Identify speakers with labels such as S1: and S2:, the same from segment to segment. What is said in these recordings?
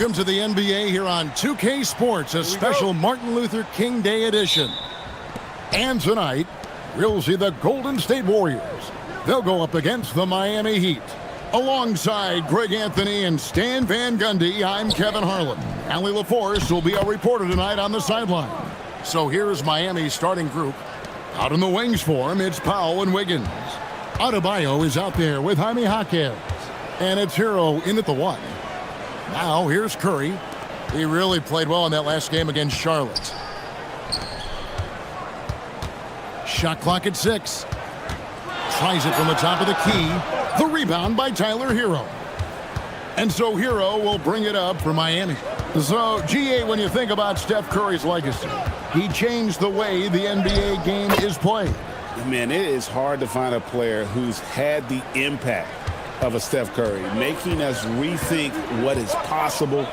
S1: Welcome to the NBA here on 2K Sports, a special Martin Luther King Day edition. And tonight, we'll see the Golden State Warriors. They'll go up against the Miami Heat. Alongside Greg Anthony and Stan Van Gundy, I'm Kevin Harlan. Allie LaForce will be our reporter tonight on the sideline. So here's Miami's starting group. Out in the wings for him, it's Powell and Wiggins. Adebayo is out there with Jaime Jaquez. And it's Hero in at the 1. Now here's Curry. He really played well in that last game against Charlotte. Shot clock at 6. Tries it from the top of the key. The rebound by Tyler Hero. And so Hero will bring it up for Miami. So, GA, when you think about Steph Curry's legacy, he changed the way the NBA game is played.
S2: Man, it is hard to find a player who's had the impact of a Steph Curry, making us rethink what is possible.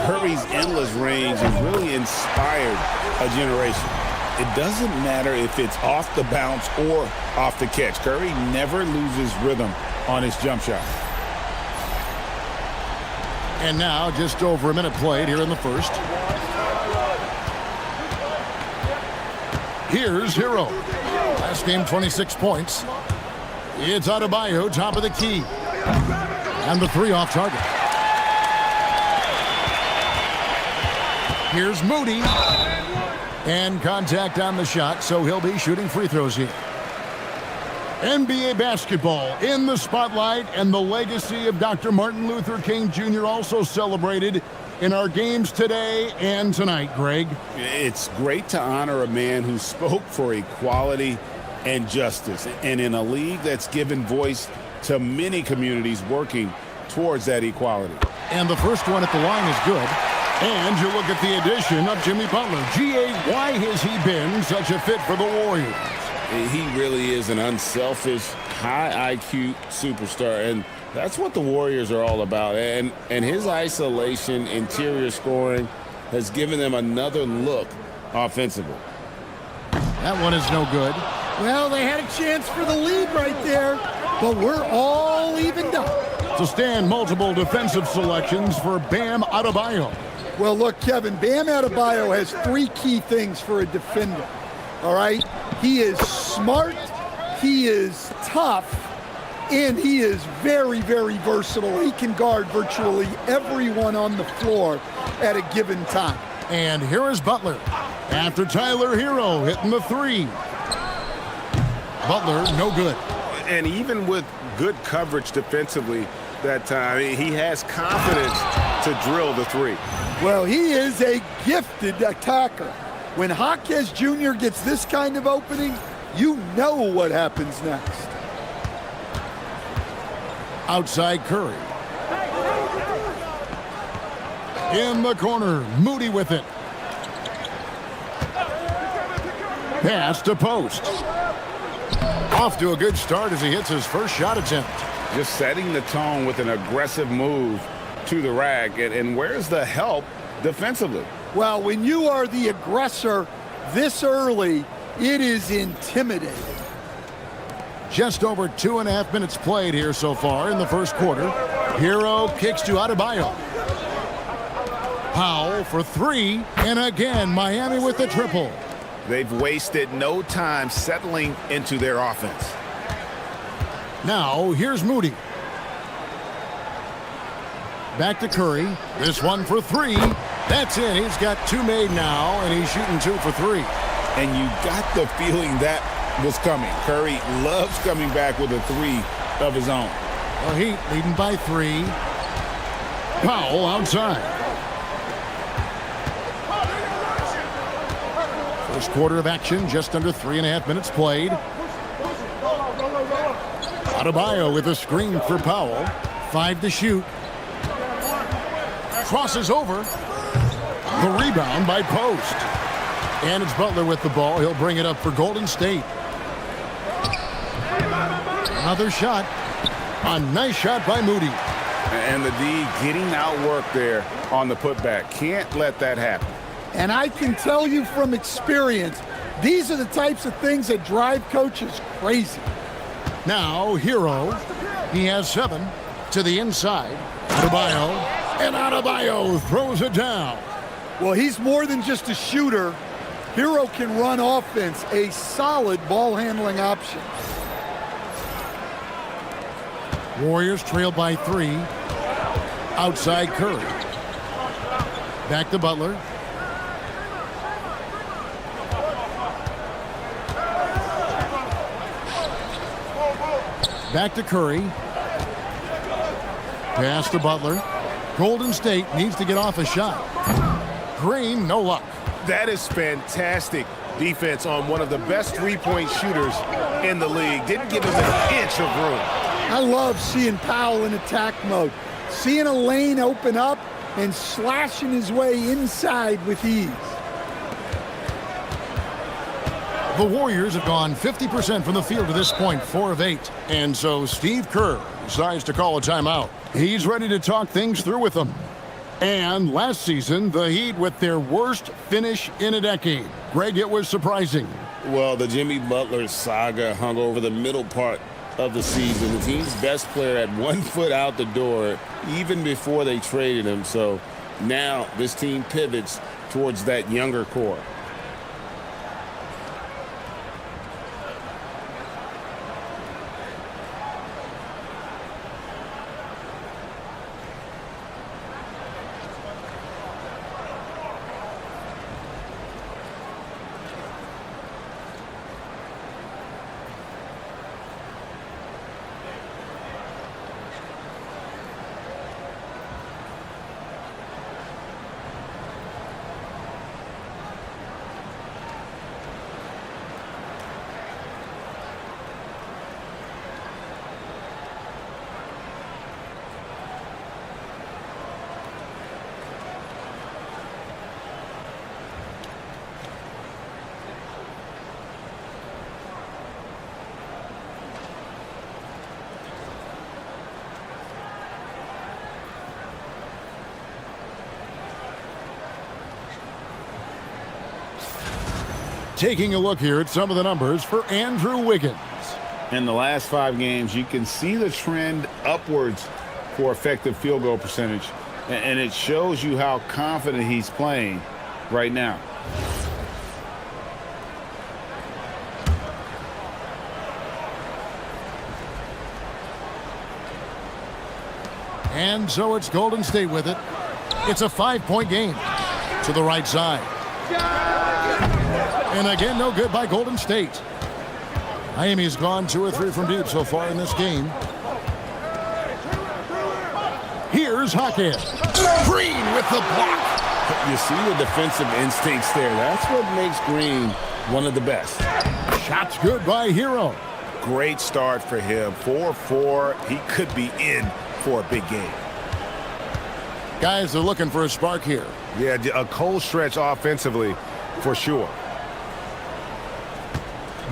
S2: Curry's endless range has really inspired a generation. It doesn't matter if it's off the bounce or off the catch. Curry never loses rhythm on his jump shot.
S1: And now just over a minute played here in the first. Here's Hero. Last game, 26 points. It's Adebayo, top of the key. And the 3 off target. Here's Moody. And contact on the shot, so he'll be shooting free throws here. NBA basketball in the spotlight, and the legacy of Dr. Martin Luther King Jr. also celebrated in our games today and tonight, Greg.
S2: It's great to honor a man who spoke for equality and justice, and in a league that's given voice to many communities working towards that equality.
S1: And the first one at the line is good. And you look at the addition of Jimmy Butler. G.A., why has he been such a fit for the Warriors?
S2: He really is an unselfish, high IQ superstar, and that's what the Warriors are all about. And his isolation, interior scoring has given them another look offensively.
S1: That one is no good.
S3: Well, they had a chance for the lead right there, but we're all evened up.
S1: To stand multiple defensive selections for Bam Adebayo.
S3: Well, look, Kevin, Bam Adebayo has 3 key things for a defender, all right? He is smart, he is tough, and he is very, very versatile. He can guard virtually everyone on the floor at a given time.
S1: And here is Butler. After Tyler Hero hitting the 3. Butler, no good.
S2: And even with good coverage defensively that time, he has confidence to drill the 3.
S3: Well, he is a gifted attacker. When Jaquez Jr. gets this kind of opening, you know what happens next.
S1: Outside Curry. In the corner, Moody with it. Pass to Post. Off to a good start as he hits his first shot attempt.
S2: Just setting the tone with an aggressive move to the rack. And where's the help defensively?
S3: Well, when you are the aggressor this early, it is intimidating.
S1: Just over 2.5 minutes played here so far in the first quarter. Hero kicks to Adebayo. Powell for 3, and again, Miami with the triple.
S2: They've wasted no time settling into their offense.
S1: Now, here's Moody. Back to Curry. This one for 3. That's it. He's got 2 made now, and he's shooting 2 for 3.
S2: And you got the feeling that was coming. Curry loves coming back with a 3 of his own.
S1: Well, Heat leading by 3. Powell outside. First quarter of action, just under 3.5 minutes played. Adebayo with a screen for Powell. 5 to shoot. Crosses over. The rebound by Post. And it's Butler with the ball. He'll bring it up for Golden State. Another shot. A nice shot by Moody.
S2: And the D getting outworked there on the putback. Can't let that happen.
S3: And I can tell you from experience, these are the types of things that drive coaches crazy.
S1: Now, Hero. He has 7 to the inside. Adebayo And Adebayo throws it down.
S3: Well, he's more than just a shooter. Hero can run offense, a solid ball handling option.
S1: Warriors trail by 3. Outside Curry. Back to Butler. Back to Curry. Pass to Butler. Golden State needs to get off a shot. Green, no luck.
S4: That is fantastic defense on one of the best three-point shooters in the league. Didn't give him an inch of room.
S3: I love seeing Powell in attack mode. Seeing a lane open up and slashing his way inside with ease.
S1: The Warriors have gone 50% from the field to this point, 4 of 8. And so Steve Kerr decides to call a timeout. He's ready to talk things through with them. And last season, the Heat with their worst finish in a decade. Greg, it was surprising.
S2: Well, the Jimmy Butler saga hung over the middle part of the season. The team's best player had 1 foot out the door even before they traded him. So now this team pivots towards that younger core.
S1: Taking a look here at some of the numbers for Andrew Wiggins.
S2: In the last 5 games, you can see the trend upwards for effective field goal percentage. And it shows you how confident he's playing right now.
S1: And so it's Golden State with it. It's a 5-point game to the right side. And again, no good by Golden State. Miami's gone 2 or 3 from deep so far in this game. Here's Hackett. Green with the block.
S2: You see the defensive instincts there. That's what makes Green one of the best.
S1: Shot's good by Hero.
S4: Great start for him. 4-4. He could be in for a big game.
S1: Guys are looking for a spark here.
S4: Yeah, a cold stretch offensively for sure.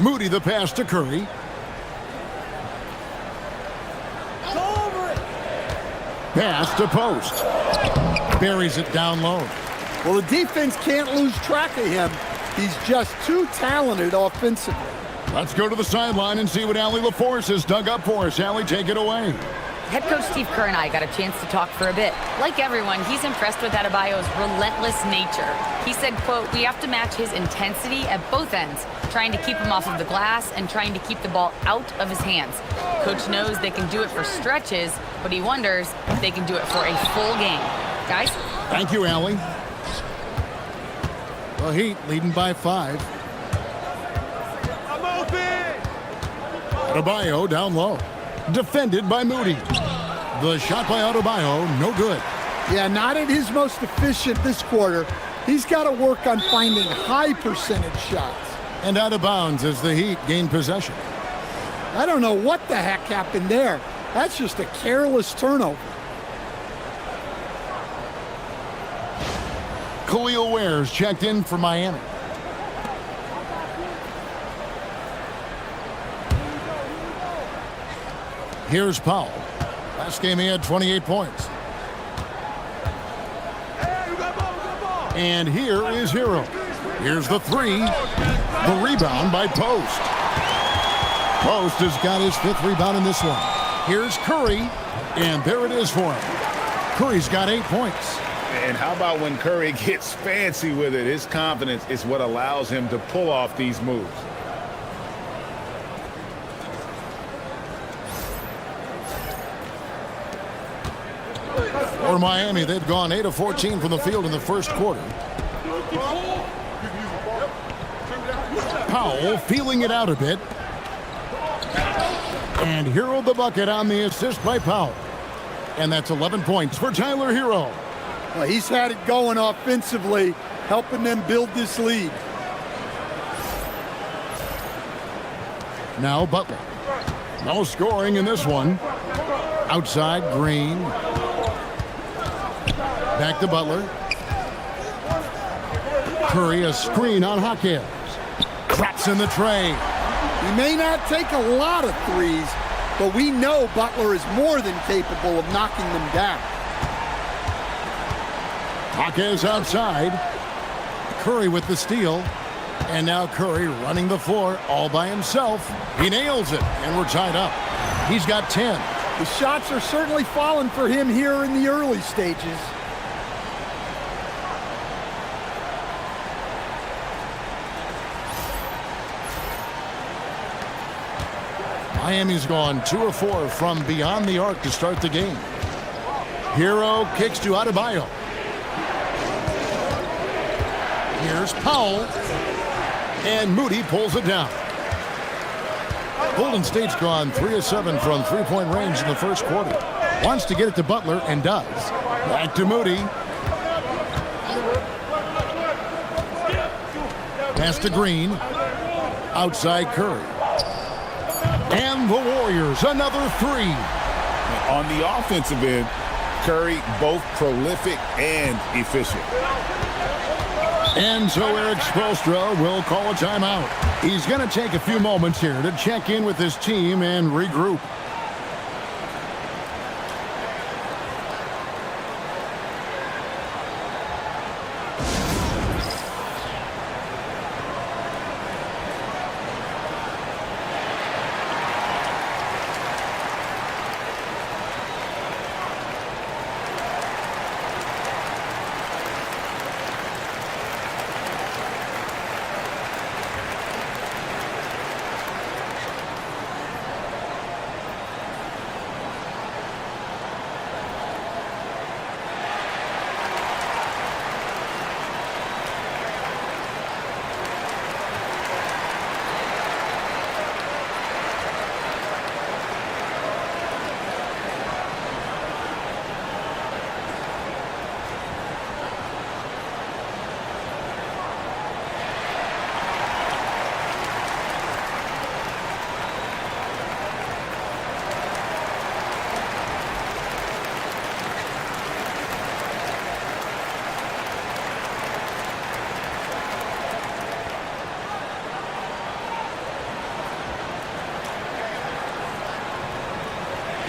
S1: Moody the pass to Curry. Pass to Post. Buries it down low.
S3: Well, the defense can't lose track of him. He's just too talented offensively.
S1: Let's go to the sideline and see what Allie LaForce has dug up for us. Allie, take it away.
S5: Head coach Steve Kerr and I got a chance to talk for a bit. Like everyone, he's impressed with Adebayo's relentless nature. He said, quote, "We have to match his intensity at both ends, trying to keep him off of the glass and trying to keep the ball out of his hands. Coach knows they can do it for stretches, but he wonders if they can do it for a full game." Guys?
S1: Thank you, Allie. The Heat leading by 5. Adebayo down low. Defended by Moody. The shot by Adebayo, no good.
S3: Yeah, not at his most efficient this quarter. He's got to work on finding high percentage shots.
S1: And out of bounds as the Heat gain possession.
S3: I don't know what the heck happened there. That's just a careless turnover.
S1: Khalil Ware's checked in for Miami. Here's Powell. Last game he had 28 points. And here is Hero. Here's the 3. The rebound by Post. Post has got his 5th rebound in this one. Here's Curry. And there it is for him. Curry's got 8 points.
S2: And how about when Curry gets fancy with it? His confidence is what allows him to pull off these moves.
S1: For Miami, they've gone 8 of 14 from the field in the first quarter. Powell feeling it out a bit. And Hero the bucket on the assist by Powell. And that's 11 points for Tyler Hero.
S3: Well, he's had it going offensively, helping them build this lead.
S1: Now Butler. No scoring in this one. Outside, Green. Back to Butler. Curry, a screen on Hawkins. Traps in the tray.
S3: He may not take a lot of threes, but we know Butler is more than capable of knocking them down.
S1: Hawkins outside. Curry with the steal. And now Curry running the floor all by himself. He nails it, and we're tied up. He's got 10.
S3: The shots are certainly falling for him here in the early stages.
S1: Miami's gone 2 of 4 from beyond the arc to start the game. Hero kicks to Adebayo. Here's Powell. And Moody pulls it down. Golden State's gone 3 of 7 from three-point range in the first quarter. Wants to get it to Butler and does. Back to Moody. Pass to Green. Outside Curry. And the Warriors, another 3.
S2: On the offensive end, Curry both prolific and efficient.
S1: And so Eric Spoelstra will call a timeout. He's going to take a few moments here to check in with his team and regroup.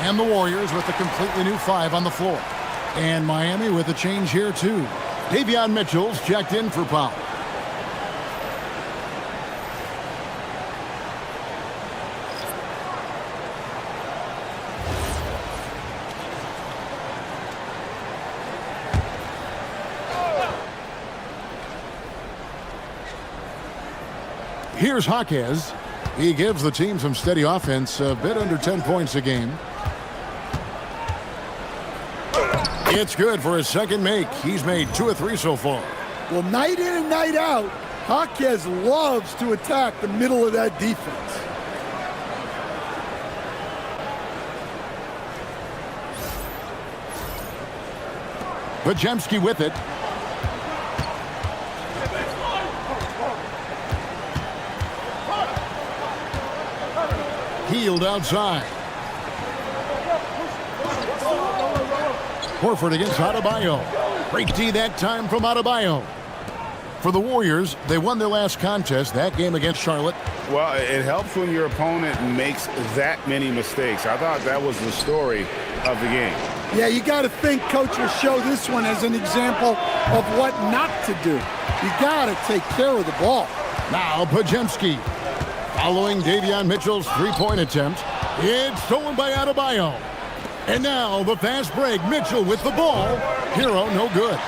S1: And the Warriors with a completely new 5 on the floor. And Miami with a change here, too. Davion Mitchell's checked in for Powell. Here's Hawkins. He gives the team some steady offense, a bit under 10 points a game. It's good for his second make. He's made 2 of 3 so far.
S3: Well, night in and night out, Hawkins loves to attack the middle of that defense.
S1: Podziemski with it. Healed outside. Horford against Adebayo. Great D that time from Adebayo. For the Warriors, they won their last contest, that game against Charlotte.
S2: Well, it helps when your opponent makes that many mistakes. I thought that was the story of the game.
S3: Yeah, you got to think Coach will show this one as an example of what not to do. You got to take care of the ball.
S1: Now Podziemski. Following Davion Mitchell's three-point attempt, it's stolen by Adebayo. And now the fast break. Mitchell with the ball. Hero, no good.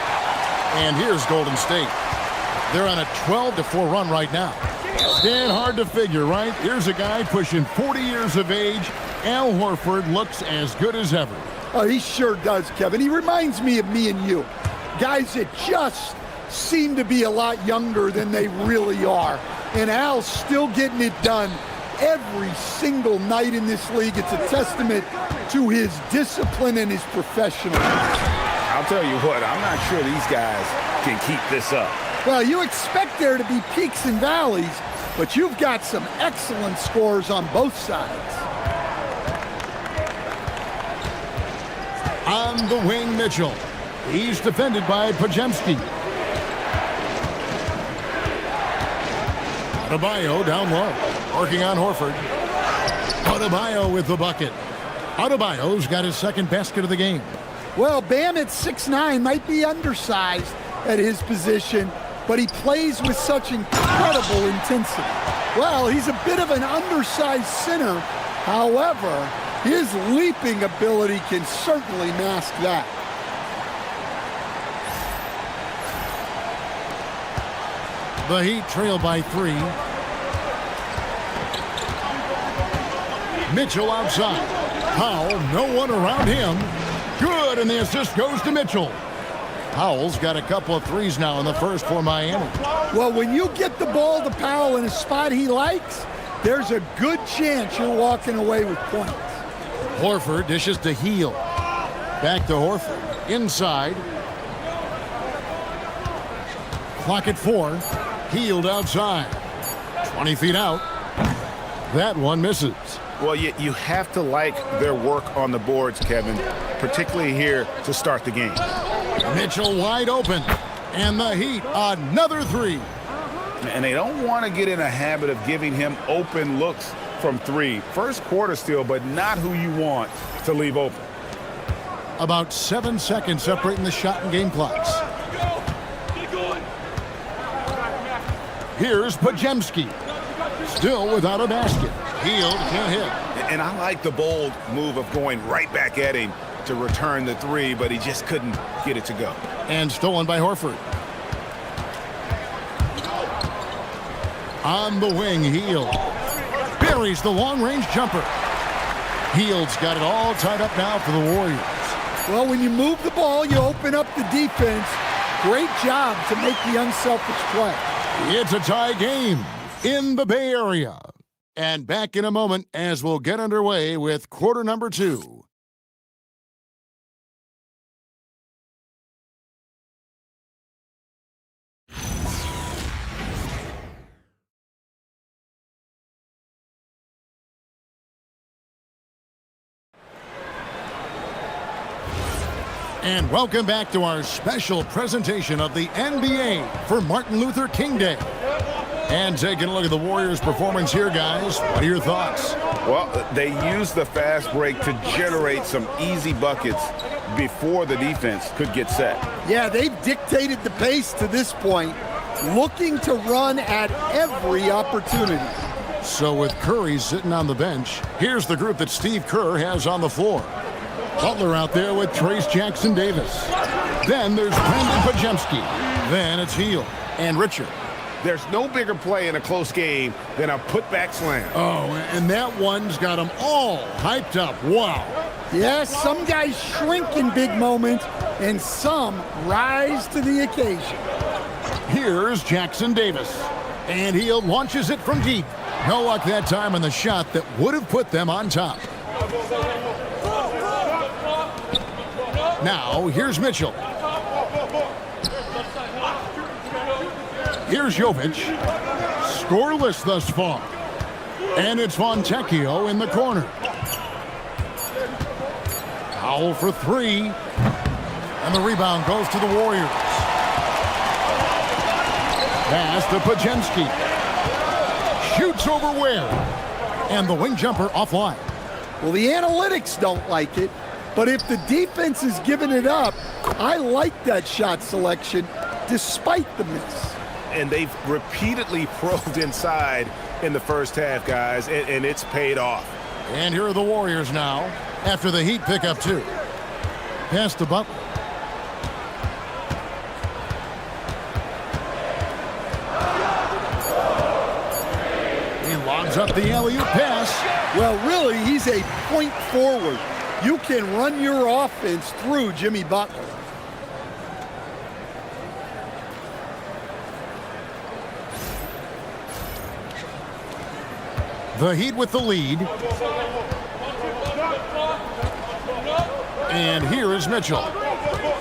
S1: And here's Golden State. They're on a 12-4 run right now. Stan, hard to figure, right? Here's a guy pushing 40 years of age. Al Horford looks as good as ever.
S3: Oh, he sure does, Kevin. He reminds me of me and you. Guys that just seem to be a lot younger than they really are. And Al's still getting it done every single night in this league. It's a testament to his discipline and his professionalism.
S2: I'll tell you what, I'm not sure these guys can keep this up.
S3: Well, you expect there to be peaks and valleys, but you've got some excellent scores on both sides.
S1: On the wing, Mitchell. He's defended by Pajemski. Adebayo down low, working on Horford. Adebayo with the bucket. Adebayo's got his second basket of the game.
S3: Well, Bam at 6'9" might be undersized at his position, but he plays with such incredible intensity. Well, he's a bit of an undersized center. However, his leaping ability can certainly mask that.
S1: The Heat trail by 3. Mitchell outside. Powell, no one around him. Good, and the assist goes to Mitchell. Powell's got a couple of threes now in the first for Miami.
S3: Well, when you get the ball to Powell in a spot he likes, there's a good chance you're walking away with points.
S1: Horford dishes to Heel. Back to Horford. Inside. Clock at 4. Healed outside. 20 feet out. That one misses.
S2: Well, you have to like their work on the boards, Kevin, particularly here to start the game.
S1: Mitchell wide open. And the Heat, another 3.
S2: And they don't want to get in a habit of giving him open looks from 3. First quarter still, but not who you want to leave open.
S1: About 7 seconds separating the shot and game clocks. Here's Pajemski. Still without a basket. Healed, can't hit.
S2: And I like the bold move of going right back at him to return the 3, but he just couldn't get it to go.
S1: And stolen by Horford. On the wing, Hield. Buries the long-range jumper. Hield's got it all tied up now for the Warriors.
S3: Well, when you move the ball, you open up the defense. Great job to make the unselfish play.
S1: It's a tie game in the Bay Area. And back in a moment as we'll get underway with quarter number 2. And welcome back to our special presentation of the NBA for Martin Luther King Day. And taking a look at the Warriors' performance here, guys. What are your thoughts?
S2: Well, they used the fast break to generate some easy buckets before the defense could get set.
S3: Yeah, they've dictated the pace to this point, looking to run at every opportunity.
S1: So with Curry sitting on the bench, here's the group that Steve Kerr has on the floor. Butler out there with Trace Jackson-Davis. Then there's Brandon Pajemski. Then it's Hield and Richard.
S4: There's no bigger play in a close game than a putback slam.
S1: Oh, and that one's got them all hyped up. Wow.
S3: Yes, some guys shrink in big moments, and some rise to the occasion.
S1: Here's Jackson-Davis. And Hield launches it from deep. No luck that time on the shot that would have put them on top. Now, here's Mitchell. Here's Jovic. Scoreless thus far. And it's Fontecchio in the corner. Powell for 3. And the rebound goes to the Warriors. Pass to Pajemski. Shoots over Ware. And the wing jumper offline.
S3: Well, the analytics don't like it, but if the defense is giving it up, I like that shot selection despite the miss.
S4: And they've repeatedly probed inside in the first half, guys, and it's paid off.
S1: And here are the Warriors now. after the Heat pick up 2. Pass to Butler. He lobs up the alley-oop pass.
S3: Well, really, he's a point forward. You can run your offense through Jimmy Butler.
S1: The Heat with the lead. And here is Mitchell.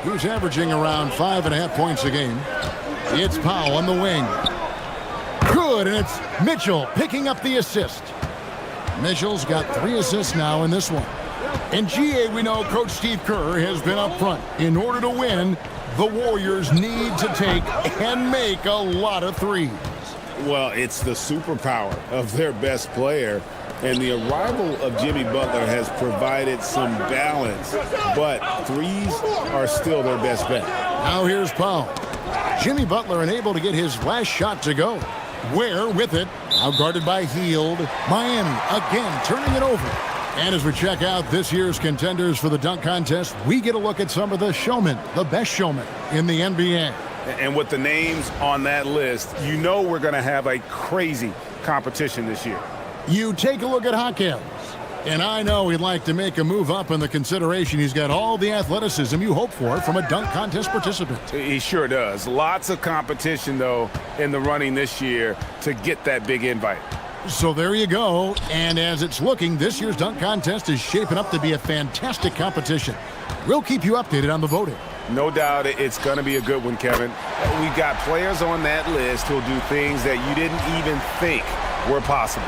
S1: He's averaging around 5.5 points a game. It's Powell on the wing. Good, and it's Mitchell picking up the assist. Mitchell's got 3 assists now in this one. In GA, we know Coach Steve Kerr has been up front. In order to win, the Warriors need to take and make a lot of threes.
S2: Well, it's the superpower of their best player, and the arrival of Jimmy Butler has provided some balance, but threes are still their best bet.
S1: Now here's Powell. Jimmy Butler unable to get his last shot to go. Ware with it, now guarded by Hield. Miami again turning it over. And as we check out this year's contenders for the dunk contest, we get a look at some of the showmen, the best showmen in the NBA.
S4: And with the names on that list, you know we're going to have a crazy competition this year.
S1: You take a look at Hawkins, and I know he'd like to make a move up in the consideration. He's got all the athleticism you hope for from a dunk contest participant.
S4: He sure does. Lots of competition, though, in the running this year to get that big invite.
S1: So there you go, and as it's looking, this year's dunk contest is shaping up to be a fantastic competition. We'll keep you updated on the voting.
S4: No doubt it's going to be a good one, Kevin. We've got players on that list who'll do things that you didn't even think were possible.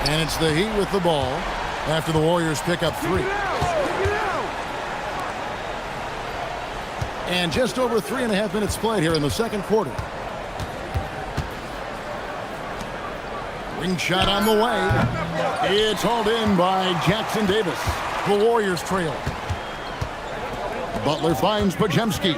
S1: And it's the Heat with the ball after the Warriors pick up 3. And just over 3.5 minutes played here in the second quarter. Ring shot on the way. It's hauled in by Jackson Davis. The Warriors trail. Butler finds Podziemski.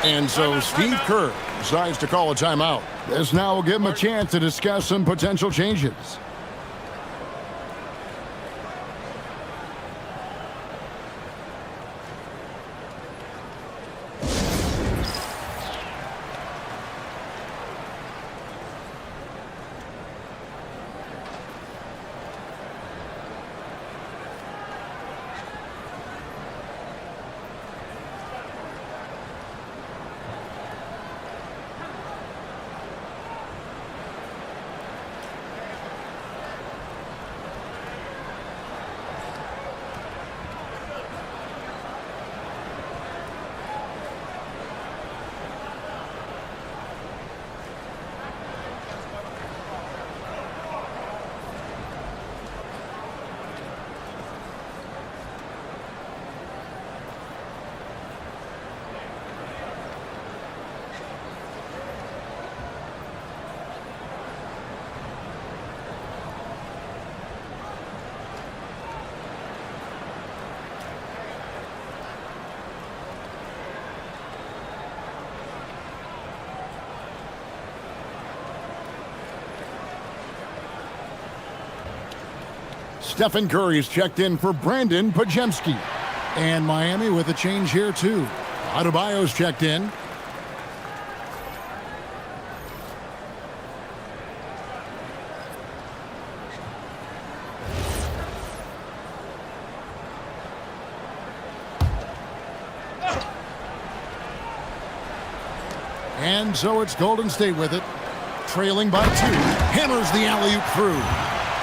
S1: And so Steve Kerr decides to call a timeout. This now will give him a chance to discuss some potential changes. Stephen Curry's checked in for Brandon Podziemski. And Miami with a change here, too. Adebayo's checked in. And so it's Golden State with it. Trailing by 2. Hammers the alley-oop through.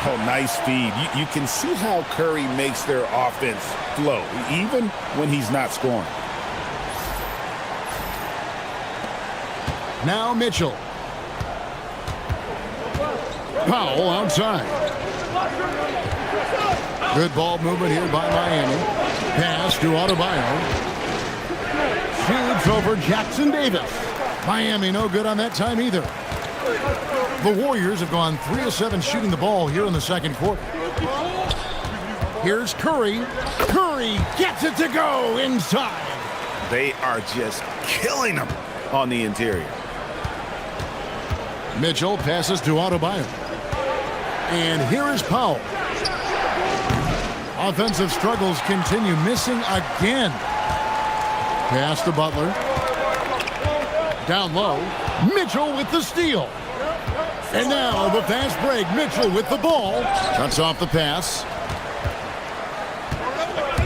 S2: Oh, nice feed. You can see how Curry makes their offense flow, even when he's not scoring.
S1: Now Mitchell. Powell outside. Good ball movement here by Miami. Pass to Adebayo. Shoots over Jackson Davis. Miami no good on that time either. The Warriors have gone 3 of 7 shooting the ball here in the second quarter. Here's Curry. Curry gets it to go inside.
S2: They are just killing them on the interior.
S1: Mitchell passes to Adebayo. And here is Powell. Offensive struggles continue, missing again. Pass to Butler. Down low. Mitchell with the steal. And now the fast break. Mitchell with the ball. Cuts off the pass.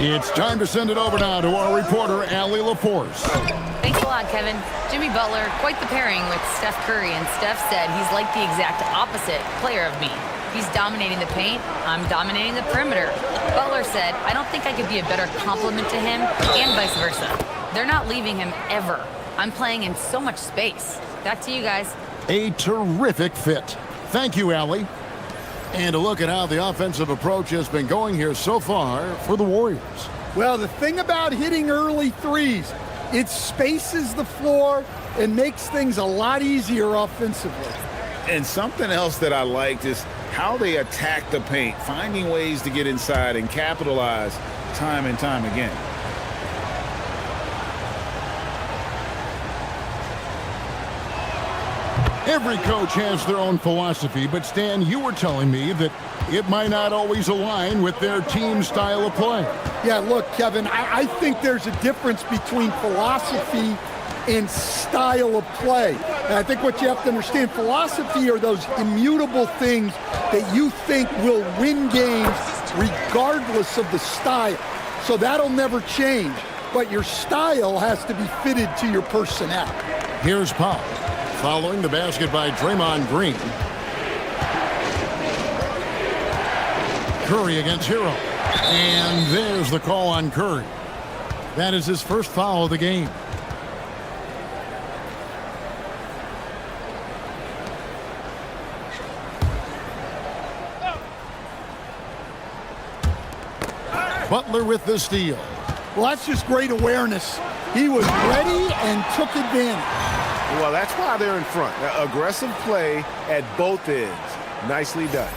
S1: It's time to send it over now to our reporter, Allie LaForce.
S5: Thanks a lot, Kevin. Jimmy Butler, quite the pairing with Steph Curry, and Steph said he's like the exact opposite player of me. He's dominating the paint, I'm dominating the perimeter. Butler said, I don't think I could be a better complement to him, and vice versa. They're not leaving him ever. I'm playing in so much space. Back to you guys.
S1: A terrific fit. Thank you, Allie. And a look at how the offensive approach has been going here so far for the Warriors.
S3: Well, the thing about hitting early threes, it spaces the floor and makes things a lot easier offensively.
S2: And something else that I liked is how they attack the paint, finding ways to get inside and capitalize time and time again.
S1: Every coach has their own philosophy, but Stan, you were telling me that it might not always align with their team style of play.
S3: Yeah, look, Kevin, I think there's a difference between philosophy and style of play. And I think what you have to understand, philosophy are those immutable things that you think will win games regardless of the style. So that'll never change, but your style has to be fitted to your personnel.
S1: Here's Powell. Following the basket by Draymond Green. Curry against Hero. And there's the call on Curry. That is his first foul of the game. Butler with the steal.
S3: Well, that's just great awareness. He was ready and took advantage.
S4: Well, that's why they're in front. Aggressive play at both ends. Nicely done.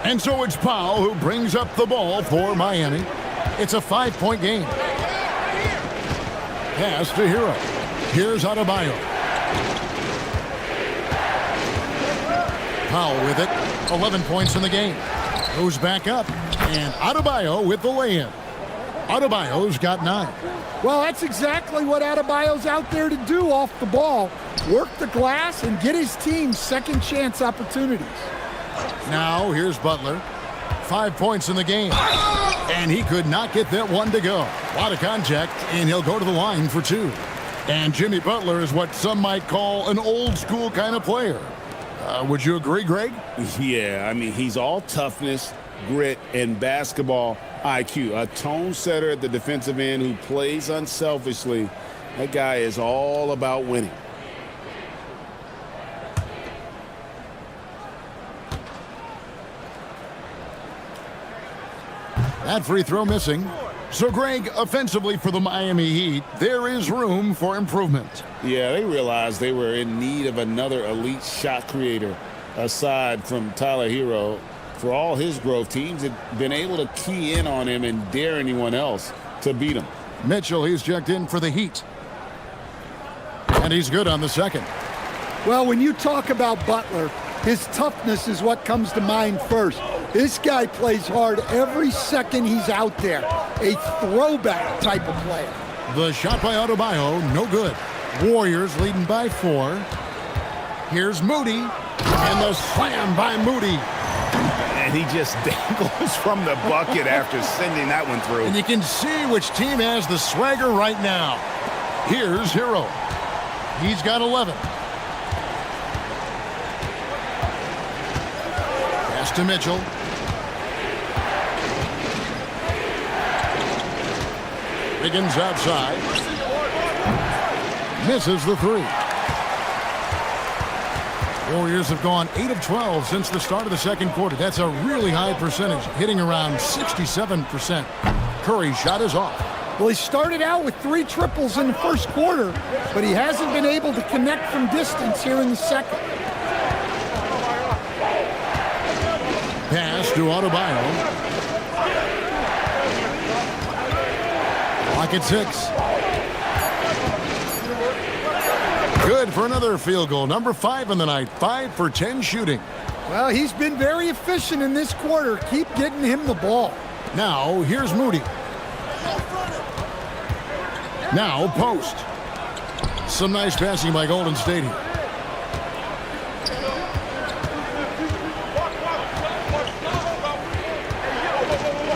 S1: And so it's Powell who brings up the ball for Miami. It's a 5-point game. Pass to Hero. Here's Adebayo. Powell with it. 11 points in the game. Goes back up. And Adebayo with the lay-in. Adebayo's got 9.
S3: Well, that's exactly what Adebayo's out there to do off the ball. Work the glass and get his team second chance opportunities.
S1: Now here's Butler. 5 points in the game. And he could not get that one to go. A lot of contact, and he'll go to the line for 2. And Jimmy Butler is what some might call an old school kind of player. Would you agree, Greg?
S2: Yeah, I mean, he's all toughness, grit, and basketball IQ. A tone setter at the defensive end who plays unselfishly. That guy is all about winning.
S1: That free throw missing. So, Greg, offensively for the Miami Heat, there is room for improvement.
S2: Yeah, they realized they were in need of another elite shot creator aside from Tyler Hero. For all his growth, teams have been able to key in on him and dare anyone else to beat him.
S1: Mitchell, he's checked in for the Heat. And he's good on the second.
S3: Well, when you talk about Butler, his toughness is what comes to mind first. This guy plays hard every second he's out there. A throwback type of player.
S1: The shot by Adebayo, no good. Warriors leading by 4. Here's Moody. And the slam by Moody.
S4: And he just dangles from the bucket after sending that one through.
S1: And you can see which team has the swagger right now. Here's Hero. He's got 11. Pass to Mitchell. Wiggins outside. Misses the 3. Warriors have gone 8 of 12 since the start of the second quarter. That's a really high percentage, hitting around 67%. Curry's shot is off.
S3: Well, he started out with 3 triples in the first quarter, but he hasn't been able to connect from distance here in the second.
S1: Pass to Adebayo. Clock at 6. Good for another field goal. Number 5 in the night. 5 for 10 shooting.
S3: Well, he's been very efficient in this quarter. Keep getting him the ball.
S1: Now, here's Moody. Now, post. Some nice passing by Golden State here.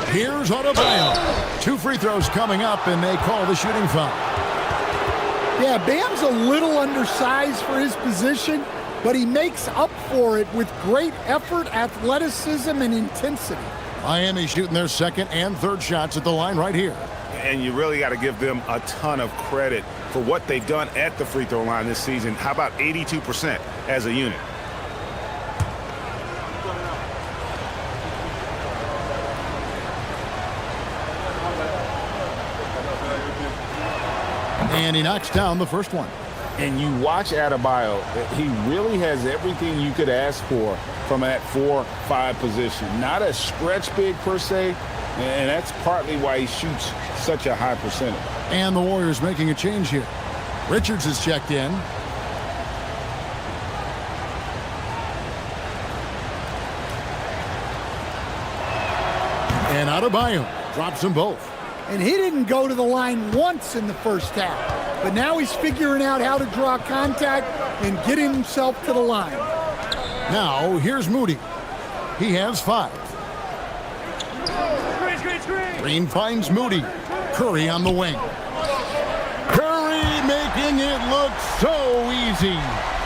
S1: Here's Adebayo. 2 free throws coming up, and they call the shooting foul.
S3: Yeah, Bam's a little undersized for his position, but he makes up for it with great effort, athleticism, and intensity.
S1: Miami shooting their second and third shots at the line right here.
S4: And you really got to give them a ton of credit for what they've done at the free throw line this season. How about 82% as a unit?
S1: And he knocks down the first one.
S2: And you watch Adebayo, he really has everything you could ask for from that 4-5 position. Not a stretch big per se, and that's partly why he shoots such a high percentage.
S1: And the Warriors making a change here. Richards is checked in. And Adebayo drops them both.
S3: And he didn't go to the line once in the first half. But now he's figuring out how to draw contact and get himself to the line.
S1: Now, here's Moody. He has 5. Green finds Moody. Curry on the wing. Curry making it look so easy.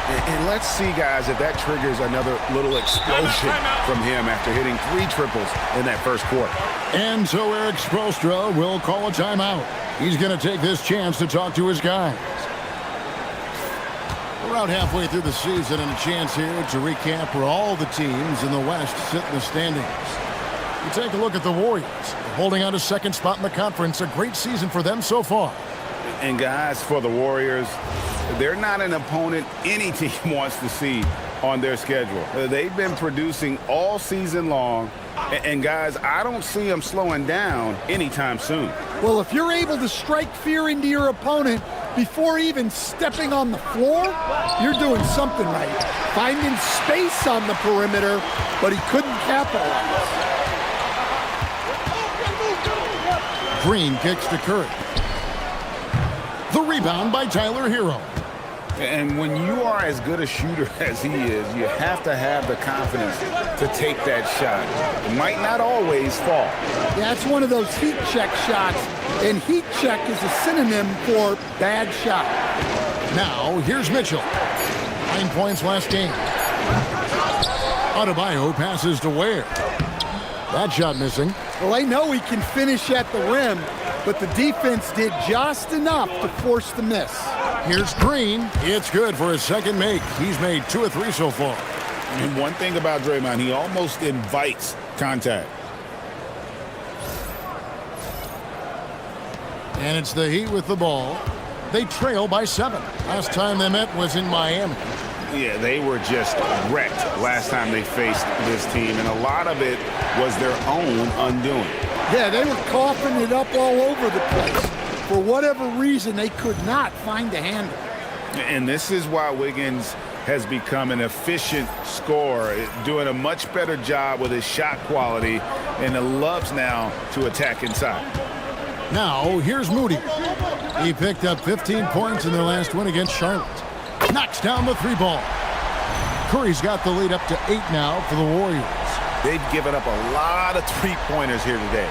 S4: And let's see, guys, if that triggers another little explosion from him after hitting 3 triples in that first quarter.
S1: And so Eric Spoelstra will call a timeout. He's going to take this chance to talk to his guys. We're out halfway through the season and a chance here to recap where all the teams in the West sit in the standings. You take a look at the Warriors. They're holding on to second spot in the conference. A great season for them so far.
S2: And guys, for the Warriors, they're not an opponent any team wants to see on their schedule. They've been producing all season long. And guys, I don't see them slowing down anytime soon.
S3: Well, if you're able to strike fear into your opponent before even stepping on the floor, you're doing something right. Finding space on the perimeter, but he couldn't capitalize.
S1: Green kicks to Curry. The rebound by Tyler Hero.
S2: And when you are as good a shooter as he is, you have to have the confidence to take that shot. It might not always fall.
S3: Yeah, it's one of those heat check shots, and heat check is a synonym for bad shot.
S1: Now, here's Mitchell. 9 points last game. Adebayo passes to Ware. That shot missing.
S3: Well, I know he can finish at the rim, but the defense did just enough to force the miss.
S1: Here's Green. It's good for his second make. He's made 2 of 3 so far.
S2: And one thing about Draymond, he almost invites contact.
S1: And it's the Heat with the ball. They trail by 7. Last time they met was in Miami.
S2: Yeah, they were just wrecked last time they faced this team, and a lot of it was their own undoing.
S3: Yeah, they were coughing it up all over the place. For whatever reason, they could not find a handle.
S2: And this is why Wiggins has become an efficient scorer, doing a much better job with his shot quality, and loves now to attack inside.
S1: Now, here's Moody. He picked up 15 points in their last win against Charlotte. Knocks down the 3-ball. Curry's got the lead up to 8 now for the Warriors.
S4: They've given up a lot of 3-pointers here today.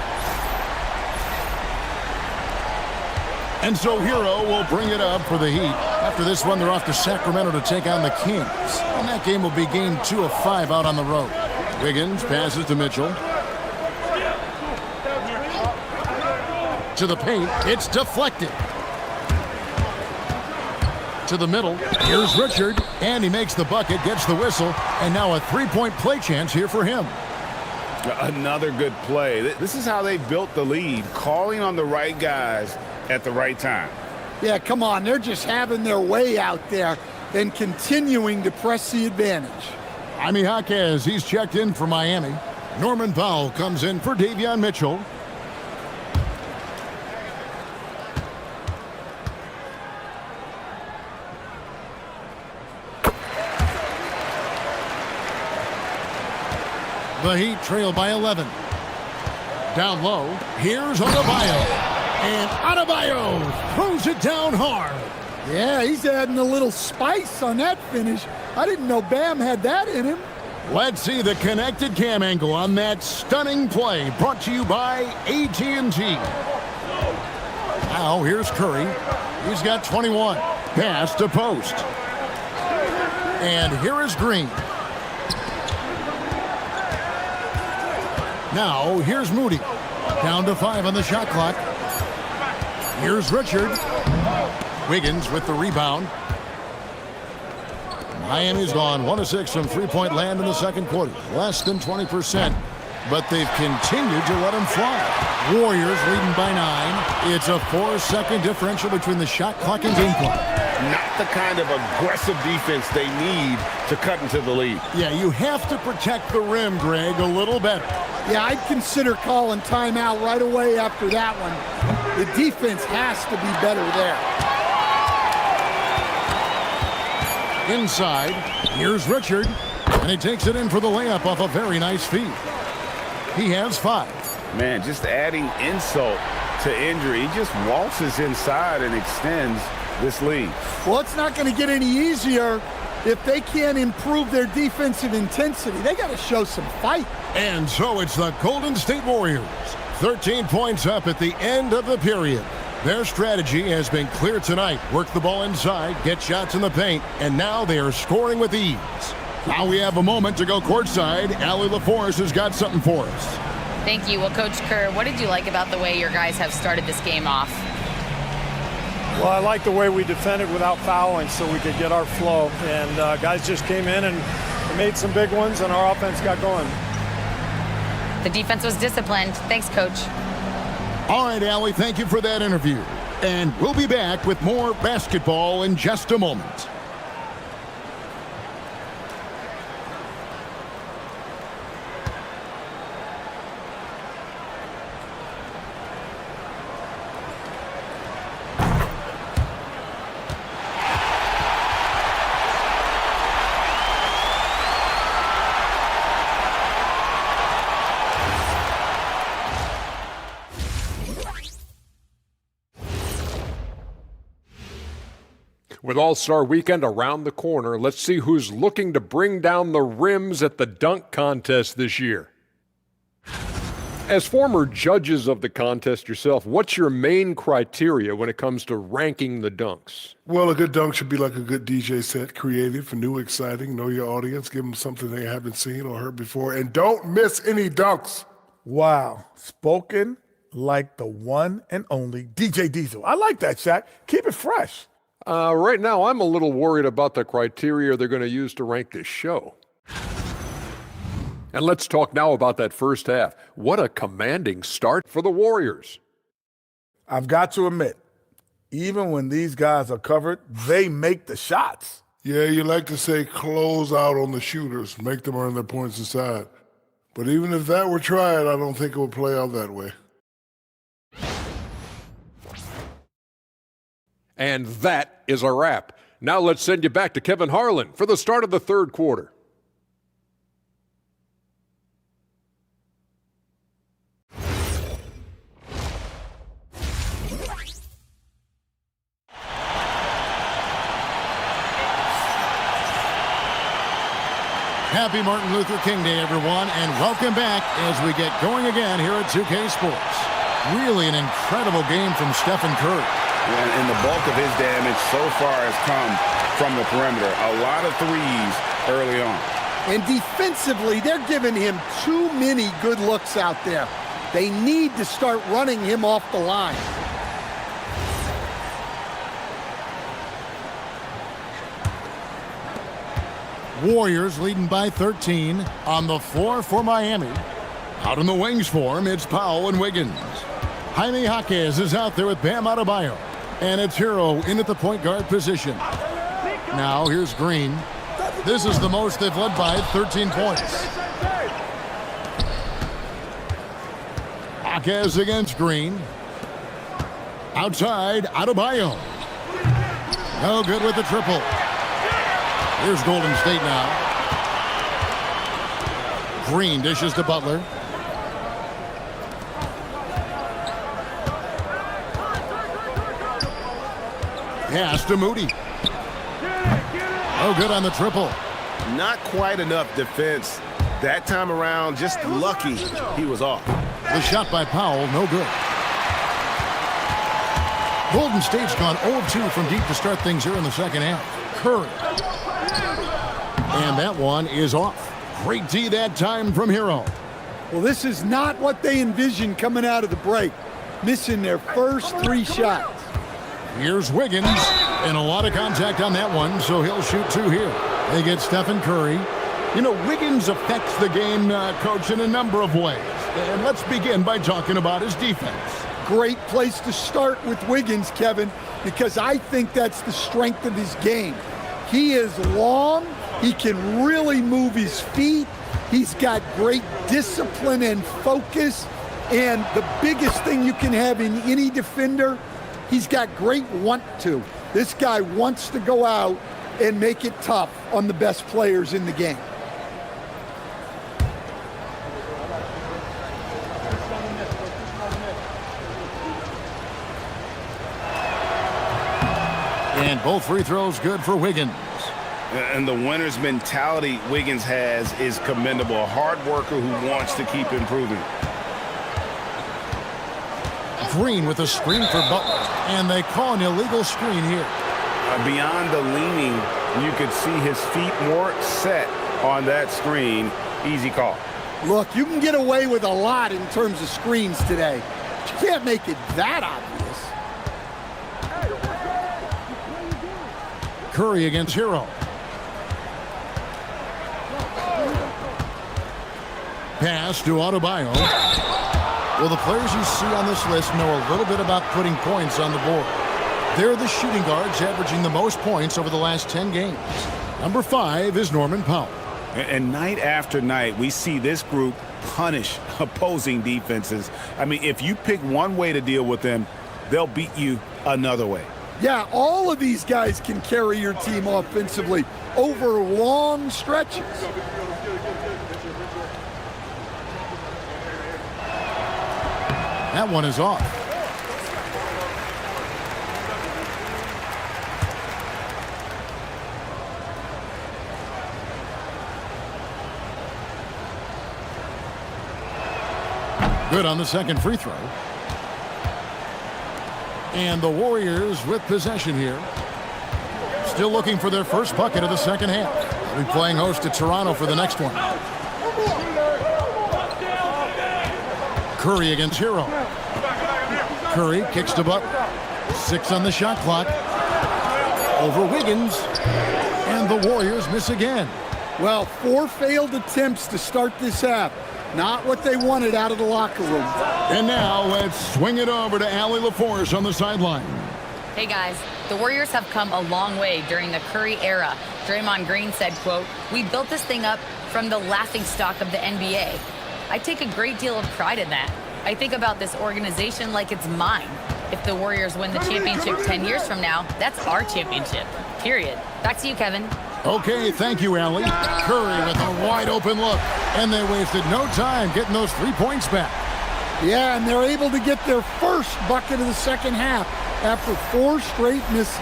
S1: And so Hero will bring it up for the Heat. After this one, they're off to Sacramento to take on the Kings. And that game will be game 2 of 5 out on the road. Wiggins passes to Mitchell. To the paint. It's deflected. To the middle. Here's Richard. And he makes the bucket, gets the whistle. And now a 3-point play chance here for him.
S2: Another good play. This is how they built the lead, calling on the right guys at the right time.
S3: Yeah, come on. They're just having their way out there and continuing to press the advantage.
S1: Jaime Jaquez, he's checked in for Miami. Norman Powell comes in for Davion Mitchell. The Heat trail by 11. Down low, here's Adebayo. And Adebayo throws it down hard.
S3: Yeah, he's adding a little spice on that finish. I didn't know Bam had that in him.
S1: Let's see the connected cam angle on that stunning play, brought to you by AT&T. Now here's Curry. He's got 21. Pass to post. And here is Green. Now here's Moody. Down to 5 on the shot clock. Here's Richard. Wiggins with the rebound. Miami's gone 1 of 6 from three-point land in the second quarter. Less than 20%. But they've continued to let them fly. Warriors leading by 9. It's a 4-second differential between the shot clock and game clock.
S2: Not the kind of aggressive defense they need to cut into the lead.
S1: Yeah, you have to protect the rim, Greg, a little better.
S3: Yeah, I'd consider calling timeout right away after that one. The defense has to be better there.
S1: Inside, here's Richard, and he takes it in for the layup off a very nice feed. He has 5.
S2: Man, just adding insult to injury. He just waltzes inside and extends this lead.
S3: Well, it's not going to get any easier if they can't improve their defensive intensity. They got to show some fight.
S1: And so it's the Golden State Warriors. 13 points up at the end of the period. Their strategy has been clear tonight. Work the ball inside, get shots in the paint, and now they are scoring with ease. Now we have a moment to go courtside. Allie LaForce has got something for us.
S5: Thank you. Well, Coach Kerr, what did you like about the way your guys have started this game off?
S6: Well, I like the way we defended without fouling so we could get our flow. And guys just came in and made some big ones, and our offense got going.
S5: The defense was disciplined. Thanks, Coach.
S1: All right, Allie, thank you for that interview. And we'll be back with more basketball in just a moment.
S7: With All-Star Weekend around the corner, let's see who's looking to bring down the rims at the dunk contest this year. As former judges of the contest yourself, what's your main criteria when it comes to ranking the dunks?
S8: Well, a good dunk should be like a good DJ set, creative, new, exciting, know your audience, give them something they haven't seen or heard before, and don't miss any dunks.
S9: Wow, spoken like the one and only DJ Diesel. I like that, Shaq. Keep it fresh.
S7: Right now, I'm a little worried about the criteria they're going to use to rank this show. And let's talk now about that first half. What a commanding start for the Warriors.
S9: I've got to admit, even when these guys are covered, they make the shots.
S8: Yeah, you like to say close out on the shooters, make them earn their points inside. But even if that were tried, I don't think it would play out that way.
S7: And that is a wrap. Now let's send you back to Kevin Harlan for the start of the third quarter.
S1: Happy Martin Luther King Day, everyone, and welcome back as we get going again here at 2K Sports. Really an incredible game from Stephen Curry.
S2: And the bulk of his damage so far has come from the perimeter. A lot of threes early on.
S3: And defensively, they're giving him too many good looks out there. They need to start running him off the line.
S1: Warriors leading by 13 on the floor for Miami. Out in the wings for him, it's Powell and Wiggins. Jaime Jaquez is out there with Bam Adebayo. And it's Hero in at the point guard position. Now here's Green. This is the most they've led by 13 points. Jaquez against Green. Outside, Adebayo. No good with the triple. Here's Golden State now. Green dishes to Butler. Pass to Moody. Oh, good on the triple.
S4: Not quite enough defense that time around. Just lucky he was off.
S1: The shot by Powell, no good. Golden State's gone 0-2 from deep to start things here in the second half. Curry. And that one is off. Great D that time from Hero.
S3: Well, this is not what they envisioned coming out of the break. Missing their first 3 shots.
S1: Here's Wiggins, and a lot of contact on that one, so he'll shoot 2 here. They get Stephen Curry. You know, Wiggins affects the game, Coach, in a number of ways. And let's begin by talking about his defense.
S3: Great place to start with Wiggins, Kevin, because I think that's the strength of his game. He is long. He can really move his feet. He's got great discipline and focus. And the biggest thing you can have in any defender, he's got great want to. This guy wants to go out and make it tough on the best players in the game.
S1: And both free throws good for Wiggins.
S2: And the winner's mentality Wiggins has is commendable. A hard worker who wants to keep improving.
S1: Green with a screen for Butler. And they call an illegal screen here.
S2: Beyond the leaning, you could see his feet more set on that screen. Easy call.
S3: Look, you can get away with a lot in terms of screens today. But you can't make it that obvious.
S1: Curry against Hero. Pass to Adebayo. Well, the players you see on this list know a little bit about putting points on the board. They're the shooting guards averaging the most points over the last 10 games. Number 5 is Norman Powell.
S2: And night after night, we see this group punish opposing defenses. I mean, if you pick one way to deal with them, they'll beat you another way.
S3: Yeah, all of these guys can carry your team offensively over long stretches.
S1: That one is off. Good on the second free throw. And the Warriors with possession here. Still looking for their first bucket of the second half. They'll be playing host to Toronto for the next one. Curry against Hero. Curry kicks to Butler. 6 on the shot clock. Over Wiggins. And the Warriors miss again.
S3: Well, 4 failed attempts to start this half. Not what they wanted out of the locker room.
S1: And now let's swing it over to Allie LaForce on the sideline.
S5: Hey guys, the Warriors have come a long way during the Curry era. Draymond Green said, quote, "We built this thing up from the laughingstock of the NBA. I take a great deal of pride in that. I think about this organization like it's mine. If the Warriors win the championship 10 years from now, that's our championship, period." Back to you, Kevin.
S1: Okay, thank you, Allie. Curry with a wide open look. And they wasted no time getting those 3 points back.
S3: Yeah, and they're able to get their first bucket of the second half after 4 straight misses.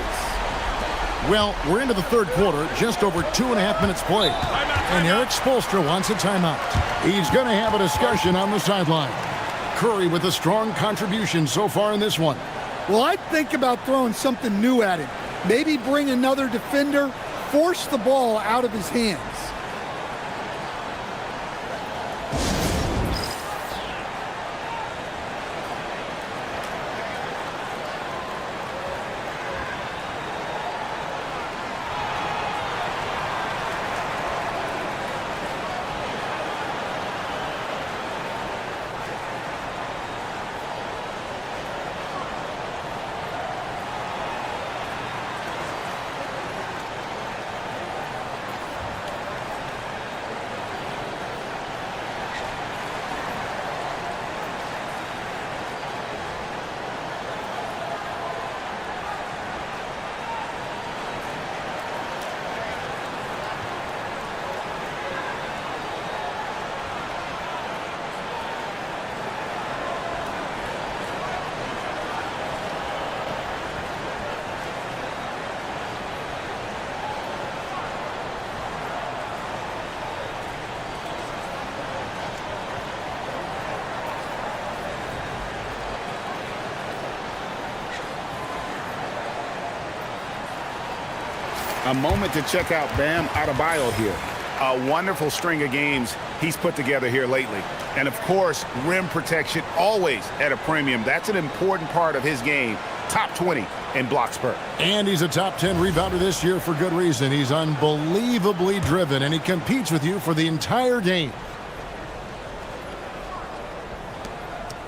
S1: Well, we're into the third quarter, just over 2.5 minutes played. And Eric Spoelstra wants a timeout. He's going to have a discussion on the sideline. Curry with a strong contribution so far in this one.
S3: Well, I'd think about throwing something new at him. Maybe bring another defender, force the ball out of his hands.
S2: A moment to check out Bam Adebayo here.
S4: A wonderful string of games he's put together here lately. And, of course, rim protection always at a premium. That's an important part of his game. Top 20 in blocks per.
S1: And he's a top 10 rebounder this year for good reason. He's unbelievably driven, and he competes with you for the entire game.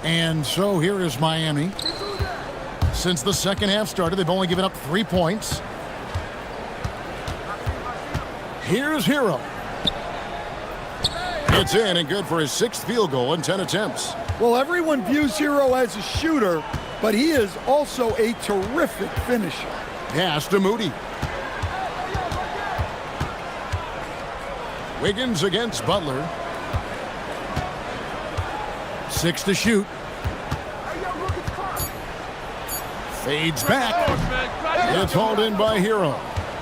S1: And so here is Miami. Since the second half started, they've only given up 3 points. Here's Hero. It's in and good for his 6th field goal in 10 attempts.
S3: Well, everyone views Hero as a shooter, but he is also a terrific finisher.
S1: Pass to Moody. Wiggins against Butler. 6 to shoot. Fades back. It's hauled in by Hero.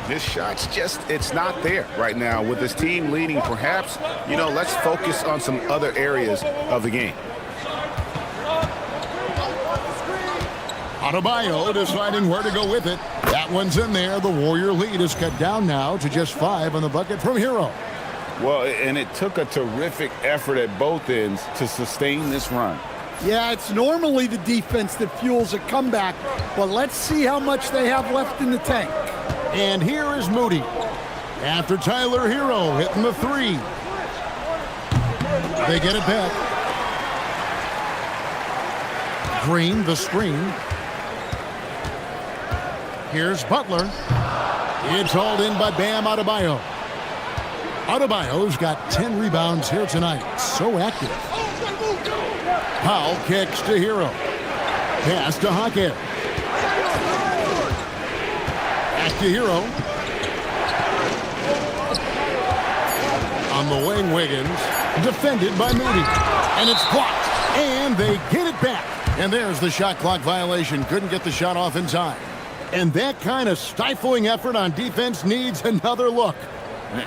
S4: This shot's just, it's not there right now. With this team leading, perhaps, let's focus on some other areas of the game.
S1: Adebayo deciding where to go with it. That one's in there. The Warrior lead is cut down now to just 5 on the bucket from Hero.
S2: Well, and it took a terrific effort at both ends to sustain this run.
S3: Yeah, it's normally the defense that fuels a comeback, but let's see how much they have left in the tank.
S1: And here is Moody. After Tyler Hero hitting the 3. They get it back. Green, the screen. Here's Butler. It's hauled in by Bam Adebayo. Adebayo's got 10 rebounds here tonight. So active. Powell kicks to Hero. Pass to Hockett. Back to Hero. On the wing, Wiggins. Defended by Moody. And it's blocked. And they get it back. And there's the shot clock violation. Couldn't get the shot off in time. And that kind of stifling effort on defense needs another look.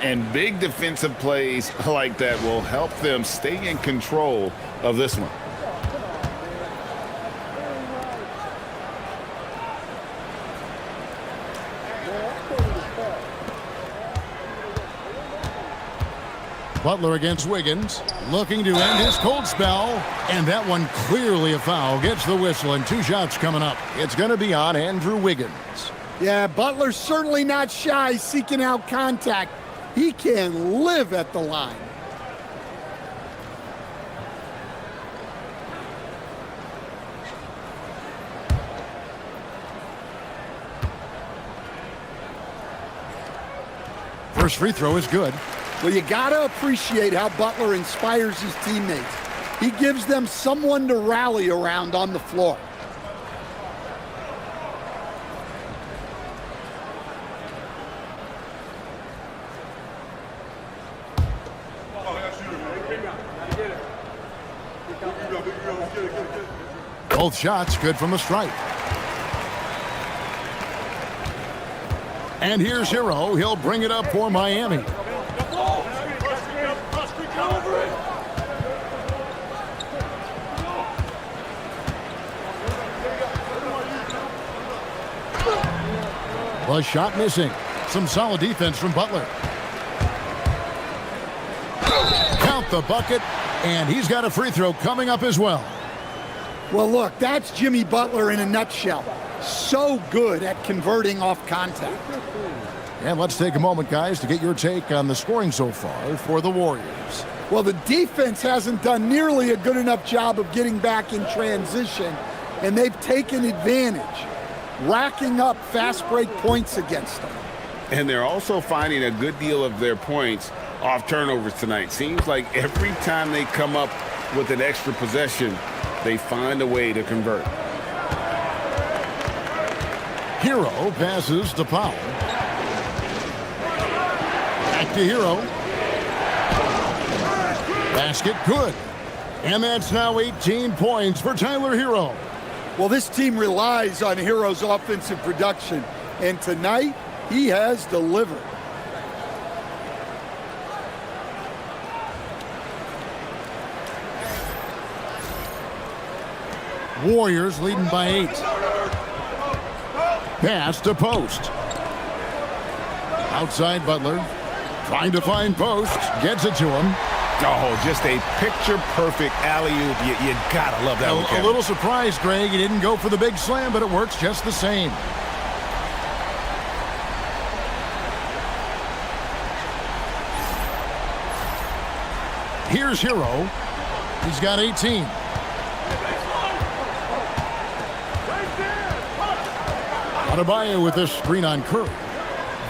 S2: And big defensive plays like that will help them stay in control of this one.
S1: Butler against Wiggins, looking to end his cold spell, and that one clearly a foul. Gets the whistle, and 2 shots coming up. It's going to be on Andrew Wiggins.
S3: Yeah, Butler's certainly not shy seeking out contact. He can live at the line.
S1: First free throw is good.
S3: Well, you got to appreciate how Butler inspires his teammates. He gives them someone to rally around on the floor.
S1: Both shots good from the stripe. And here's Hero. He'll bring it up for Miami. The shot missing. Some solid defense from Butler. Count the bucket, and he's got a free throw coming up as well.
S3: Well, look, that's Jimmy Butler in a nutshell. So good at converting off contact.
S1: And let's take a moment, guys, to get your take on the scoring so far for the Warriors.
S3: Well, the defense hasn't done nearly a good enough job of getting back in transition, and they've taken advantage, racking up fast break points against them.
S2: And they're also finding a good deal of their points off turnovers tonight. Seems like every time they come up with an extra possession, they find a way to convert.
S1: Hero passes to Powell. Back to Hero. Basket good. And that's now 18 points for Tyler Hero.
S3: Well, this team relies on Hero's offensive production, and tonight he has delivered.
S1: Warriors leading by 8. Pass to Post. Outside Butler. Trying to find post. Gets it to him.
S4: Oh, just a picture-perfect alley-oop. You gotta love that one,
S1: A
S4: Kevin.
S1: little surprised, Greg. He didn't go for the big slam, but it works just the same. Here's Hero. He's got 18. Adebayo with a screen on Curry.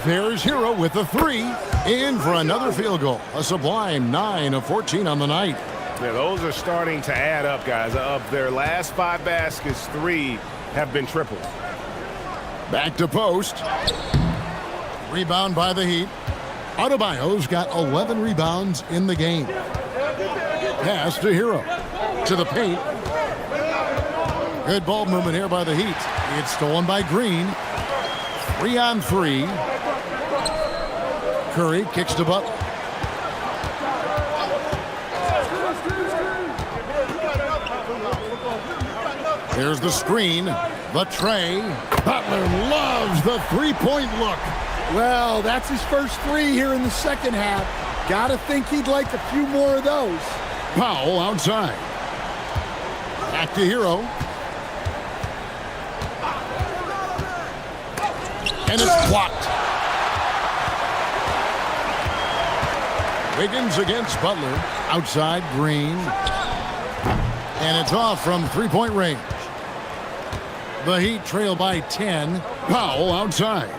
S1: There's Hero with the three. In for another field goal. A sublime 9 of 14 on the night.
S4: Yeah, those are starting to add up, guys. Of their last 5 baskets, 3 have been triples.
S1: Back to post. Rebound by the Heat. Adebayo's got 11 rebounds in the game. Pass to Hero. To the paint. Good ball movement here by the Heat. It's stolen by Green. 3-on-3. Curry kicks to Butler. Here's the screen. The tray. Butler loves the three-point look.
S3: Well, that's his first 3 here in the second half. Gotta think he'd like a few more of those.
S1: Powell outside. Back to Hero. And it's blocked. Wiggins against Butler. Outside, Green. And it's off from three-point range. The Heat trail by 10. Powell outside.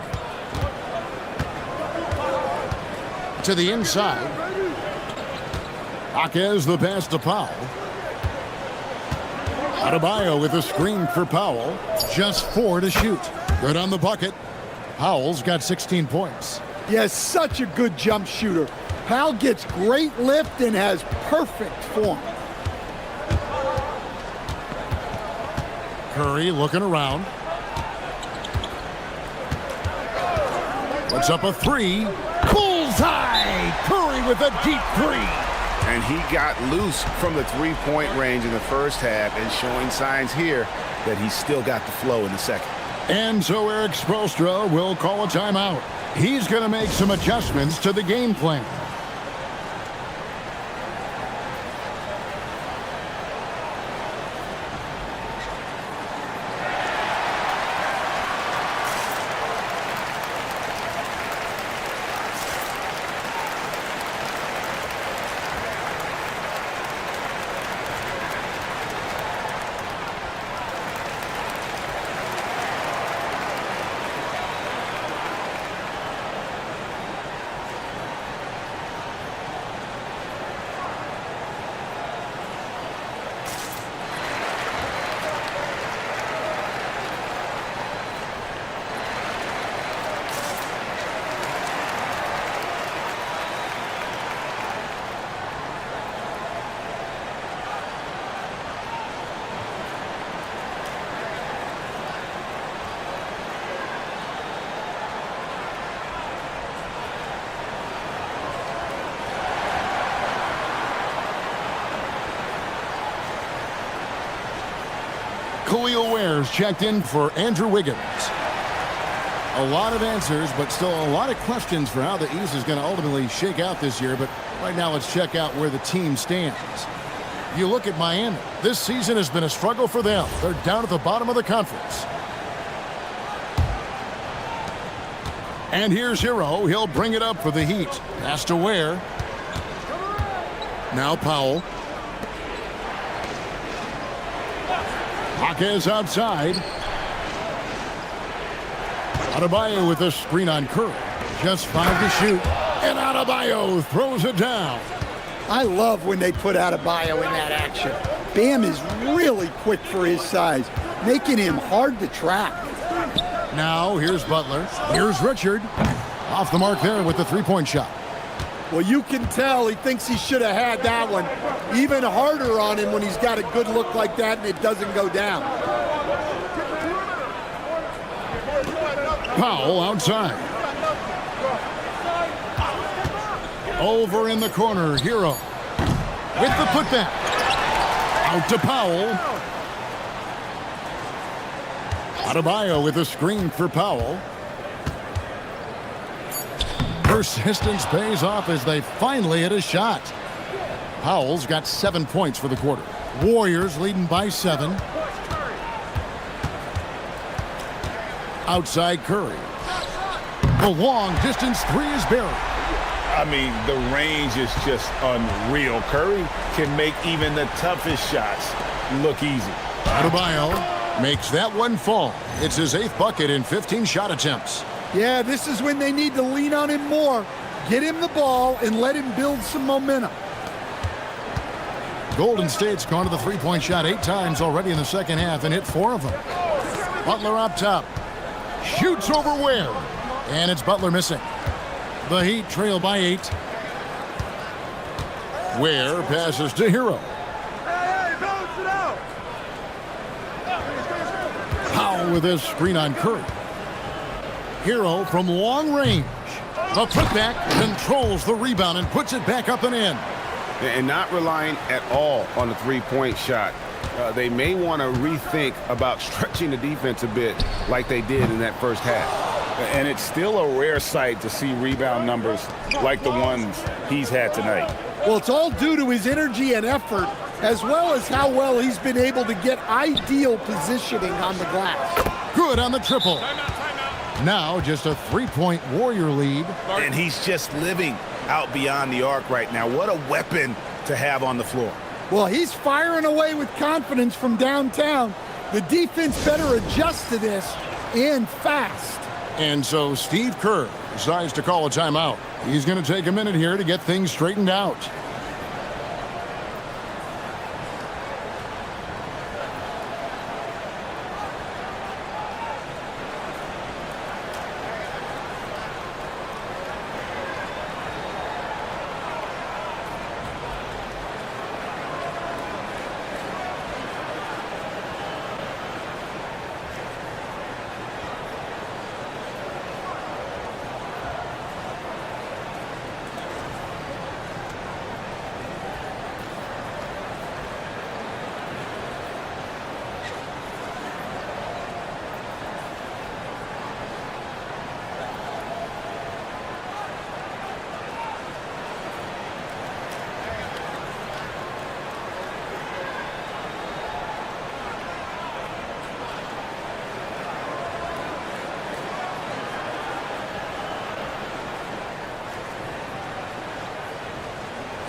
S1: To the inside. Jaquez the pass to Powell. Adebayo with a screen for Powell. Just 4 to shoot. Good on the bucket. Powell's got 16 points.
S3: Yes, such a good jump shooter. Powell gets great lift and has perfect form.
S1: Curry looking around. Puts up a 3. Bullseye! Curry with a deep 3.
S4: And he got loose from the three-point range in the first half and showing signs here that he's still got the flow in the second.
S1: And so Eric Spoelstra will call a timeout. He's going to make some adjustments to the game plan. Khalil Ware's checked in for Andrew Wiggins. A lot of answers, but still a lot of questions for how the East is going to ultimately shake out this year. But right now, let's check out where the team stands. You look at Miami. This season has been a struggle for them. They're down at the bottom of the conference. And here's Hero. He'll bring it up for the Heat. Pass to Ware. Now Powell. Jaquez outside. Adebayo with a screen on Curry. Just 5 to shoot. And Adebayo throws it down.
S3: I love when they put Adebayo in that action. Bam is really quick for his size, making him hard to track.
S1: Now here's Butler. Here's Richard. Off the mark there with the three-point shot.
S3: Well, you can tell he thinks he should have had that one. Even harder on him when he's got a good look like that and it doesn't go down.
S1: Powell outside. Over in the corner, Hero. With the putback. Out to Powell. Adebayo with a screen for Powell. Persistence pays off as they finally hit a shot. Powell's got 7 points for the quarter. Warriors leading by 7. Outside Curry. The long distance three is buried.
S2: I mean, the range is just unreal. Curry can make even the toughest shots look easy.
S1: Adebayo makes that one fall. It's his 8th bucket in 15 shot attempts.
S3: Yeah, this is when they need to lean on him more. Get him the ball and let him build some momentum.
S1: Golden State's gone to the three-point shot 8 times already in the second half and hit 4 of them. Butler up top. Shoots over Ware. And it's Butler missing. The Heat trail by 8. Ware passes to Hero. Powell with his screen on Curry. Hero from long range. The putback controls the rebound and puts it back up and in.
S2: And not relying at all on the three-point shot. They may want to rethink about stretching the defense a bit like they did in that first half. And it's still a rare sight to see rebound numbers like the ones he's had tonight.
S3: Well, it's all due to his energy and effort, as well as how well he's been able to get ideal positioning on the glass.
S1: Good on the triple. Now just a 3-point Warrior lead.
S2: And he's just living out beyond the arc right now. What a weapon to have on the floor.
S3: Well, he's firing away with confidence from downtown. The defense better adjust to this, and fast.
S1: And so Steve Kerr decides to call a timeout. He's going to take a minute here to get things straightened out.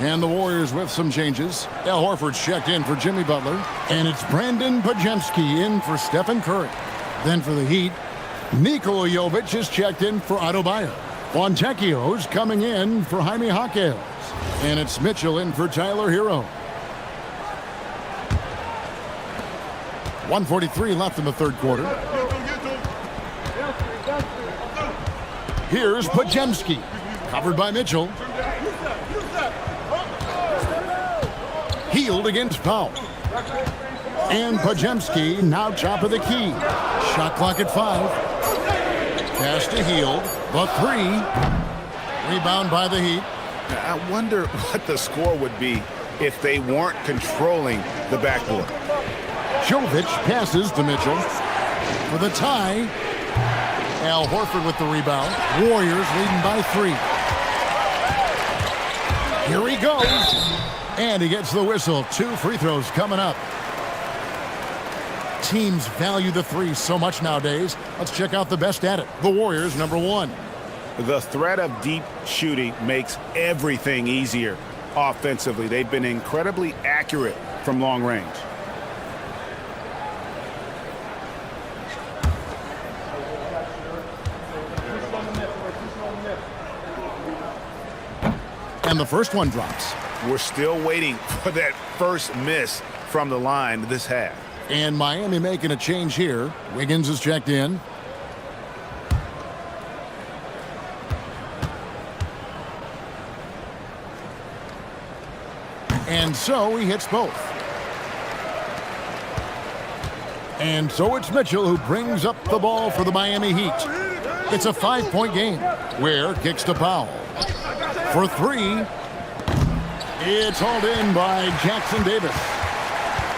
S1: And the Warriors with some changes. Al Horford's checked in for Jimmy Butler. And it's Brandon Pajemski in for Stephen Curry. Then for the Heat, Nikola Jovic is checked in for Adebayo. Fontecchio's coming in for Jaime Jaquez. And it's Mitchell in for Tyler Hero. 1:43 left in the third quarter. Here's Pajemski, covered by Mitchell. Healed against Powell. And Pajemski now top of the key. Shot clock at 5. Pass to Healed. The 3. Rebound by the Heat.
S2: I wonder what the score would be if they weren't controlling the backboard.
S1: Jovic passes to Mitchell. For the tie. Al Horford with the rebound. Warriors leading by 3. Here he goes. And he gets the whistle. 2 free throws coming up. Teams value the 3 so much nowadays. Let's check out the best at it. The Warriors, number 1.
S2: The threat of deep shooting makes everything easier offensively. They've been incredibly accurate from long range.
S1: And the first one drops.
S2: We're still waiting for that first miss from the line this half.
S1: And Miami making a change here. Wiggins is checked in. And so he hits both. And so it's Mitchell who brings up the ball for the Miami Heat. It's a 5-point game. Ware kicks to Powell. For 3. It's hauled in by Jackson Davis.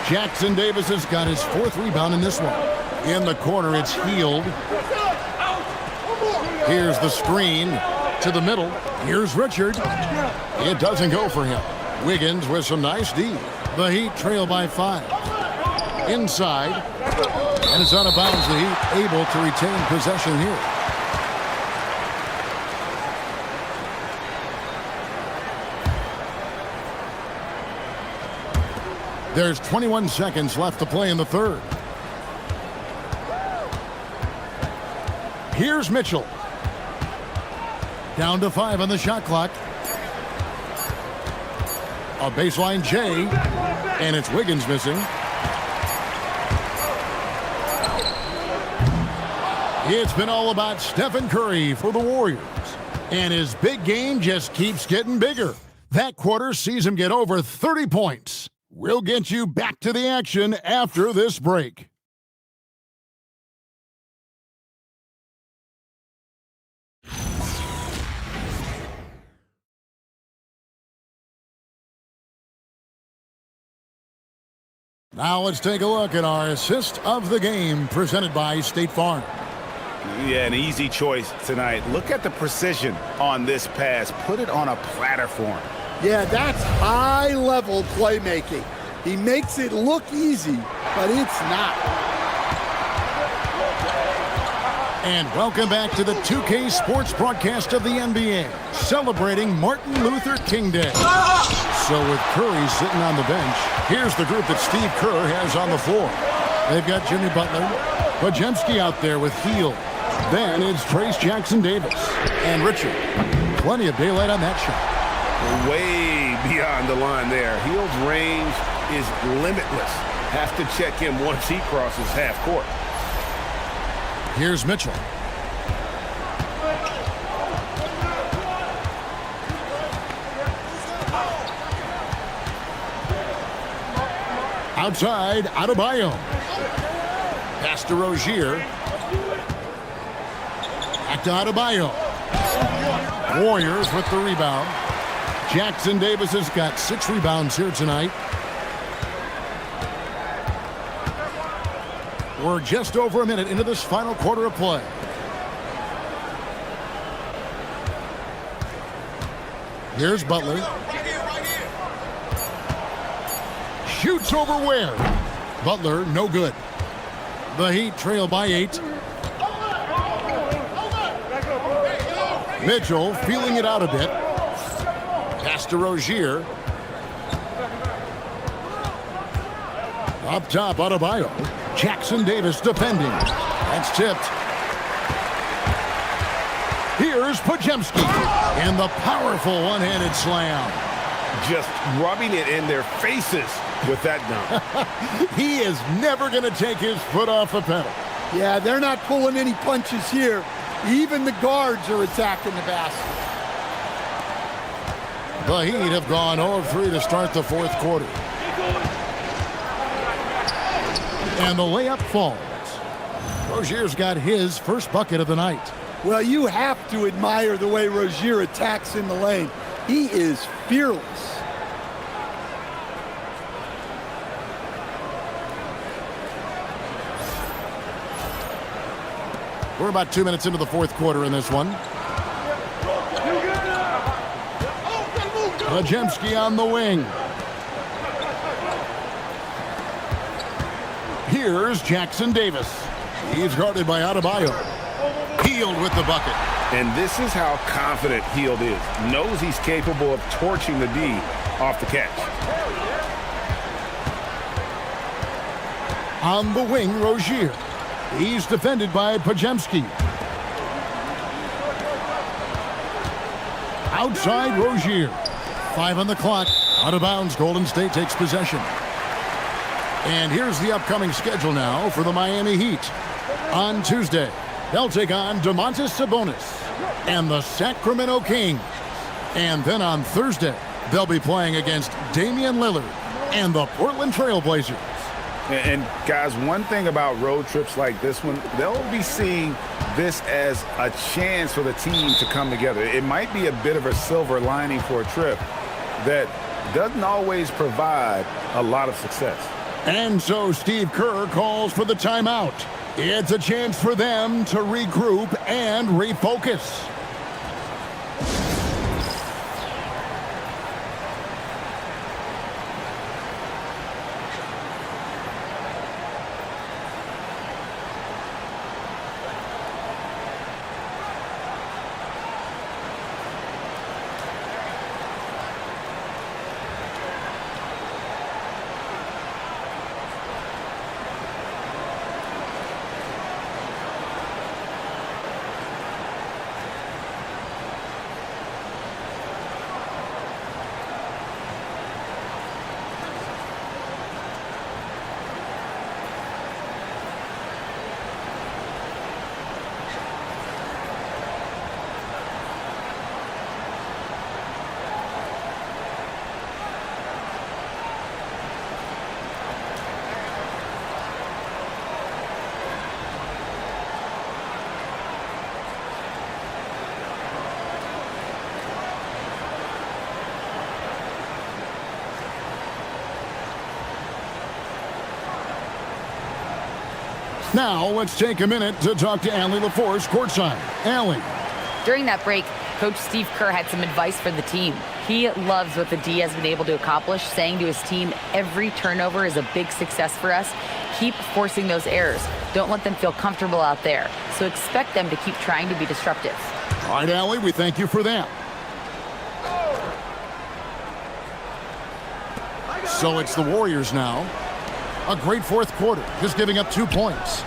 S1: Jackson Davis has got his 4th rebound in this one. In the corner, it's Healed. Here's the screen. to the middle. Here's Richard. It doesn't go for him. Wiggins with some nice D. The Heat trail by 5. Inside. And it's out of bounds. The Heat able to retain possession here. There's 21 seconds left to play in the third. Here's Mitchell. Down to 5 on the shot clock. A baseline J, and it's Wiggins missing. It's been all about Stephen Curry for the Warriors, and his big game just keeps getting bigger. That quarter sees him get over 30 points. We'll get you back to the action after this break. Now let's take a look at our assist of the game presented by State Farm.
S2: Yeah, an easy choice tonight. Look at the precision on this pass. Put it on a platter for him.
S3: Yeah, that's high-level playmaking. He makes it look easy, but it's not.
S1: And welcome back to the 2K Sports broadcast of the NBA, celebrating Martin Luther King Day. So with Curry sitting on the bench, here's the group that Steve Kerr has on the floor. They've got Jimmy Butler, Podziemski out there with Hield. Then it's Trace Jackson-Davis and Richard. Plenty of daylight on that shot.
S2: Way beyond the line there. Hield's range is limitless. Have to check him once he crosses half court.
S1: Here's Mitchell. Outside, Adebayo. Pass to Rozier. Back to Adebayo. Warriors with the rebound. Jackson-Davis has got 6 rebounds here tonight. We're just over a minute into this final quarter of play. Here's Butler. Shoots over Ware. Butler, no good. The Heat trail by 8. Mitchell feeling it out a bit. Pass to Rozier. Up top, Adebayo. Jackson-Davis defending. That's tipped. Here's Podziemski. And the powerful one-handed slam.
S2: Just rubbing it in their faces with that dunk.
S1: He is never going to take his foot off the pedal.
S3: Yeah, they're not pulling any punches here. Even the guards are attacking the basket.
S1: The Heat have gone 0 of 3 to start the fourth quarter. And the layup falls. Rozier's got his first bucket of the night.
S3: Well, you have to admire the way Rozier attacks in the lane. He is fearless.
S1: We're about 2 minutes into the fourth quarter in this one. Podziemski on the wing. Here's Jackson-Davis. He's guarded by Adebayo. Hield with the bucket.
S2: And this is how confident Hield is. Knows he's capable of torching the D off the catch.
S1: On the wing, Rozier. He's defended by Podziemski. Outside, Rozier. 5 on the clock. Out of bounds, Golden State takes possession. And here's the upcoming schedule now for the Miami Heat. On Tuesday, they'll take on Domantas Sabonis and the Sacramento Kings. And then on Thursday, they'll be playing against Damian Lillard and the Portland Trail Blazers.
S2: And guys, one thing about road trips like this one, they'll be seeing this as a chance for the team to come together. It might be a bit of a silver lining for a trip that doesn't always provide a lot of success.
S1: And so Steve Kerr calls for the timeout. It's a chance for them to regroup and refocus. Now let's take a minute to talk to Allie LaForce courtside. Allie.
S5: During that break, Coach Steve Kerr had some advice for the team. He loves what the D has been able to accomplish, saying to his team, every turnover is a big success for us. Keep forcing those errors. Don't let them feel comfortable out there. So expect them to keep trying to be disruptive.
S1: All right, Allie, we thank you for that. So it's the Warriors now. A great fourth quarter, just giving up 2 points.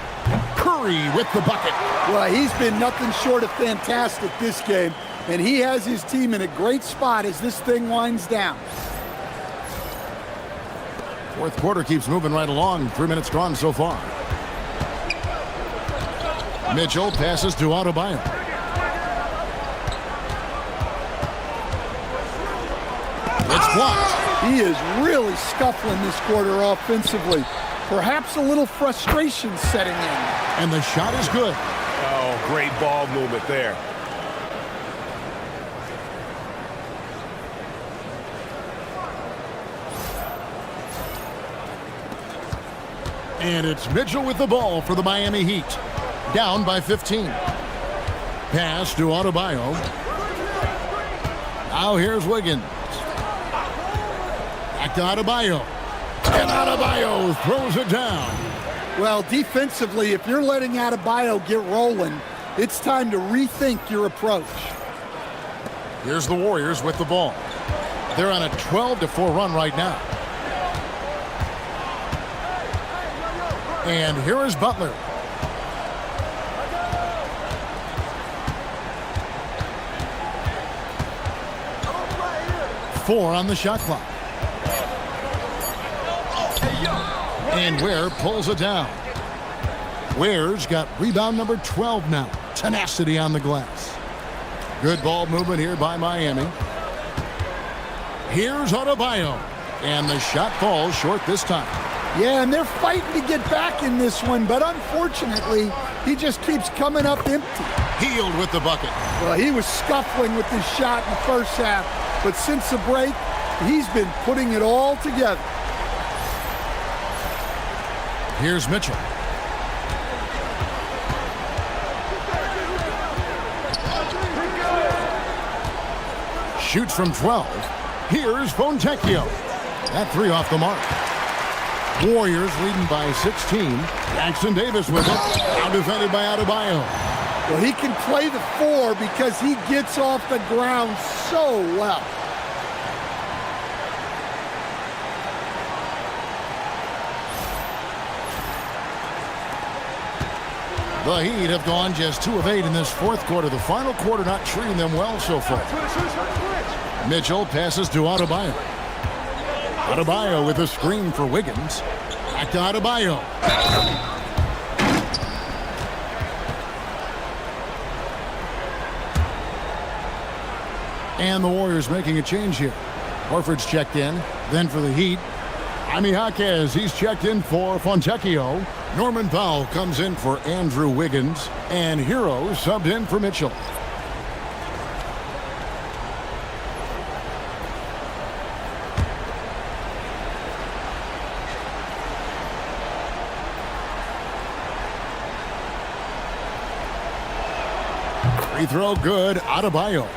S1: Curry with the bucket.
S3: Well, he's been nothing short of fantastic this game, and he has his team in a great spot as this thing winds down.
S1: Fourth quarter keeps moving right along. 3 minutes gone so far. Mitchell passes to Adebayo. It's blocked.
S3: He is really scuffling this quarter offensively. Perhaps a little frustration setting in.
S1: And the shot is good.
S2: Oh, great ball movement there.
S1: And it's Mitchell with the ball for the Miami Heat. Down by 15. Pass to Adebayo. Now here's Wiggins. Back to Adebayo. And Adebayo throws it down.
S3: Well, defensively, if you're letting Adebayo get rolling, it's time to rethink your approach.
S1: Here's the Warriors with the ball. They're on a 12-4 run right now. And here is Butler. Four on the shot clock. And Ware pulls it down. Ware's got rebound number 12 now. Tenacity on the glass. Good ball movement here by Miami. Here's Adebayo. And the shot falls short this time.
S3: Yeah, and they're fighting to get back in this one, but unfortunately, he just keeps coming up empty.
S1: Healed with the bucket.
S3: Well, he was scuffling with his shot in the first half, but since the break, he's been putting it all together.
S1: Here's Mitchell. Shoots from 12. Here's Fontecchio. That three off the mark. Warriors leading by 16. Jackson Davis with it. Now defended by Adebayo.
S3: Well, he can play the four because he gets off the ground so well.
S1: The Heat have gone just 2 of 8 in this fourth quarter. The final quarter not treating them well so far. Mitchell passes to Adebayo. Adebayo with a screen for Wiggins. Back to Adebayo. And the Warriors making a change here. Horford's checked in. Then for the Heat, Jaime Jaquez, he's checked in for Fontecchio. Norman Powell comes in for Andrew Wiggins. And Hero subbed in for Mitchell. Free throw good, Adebayo.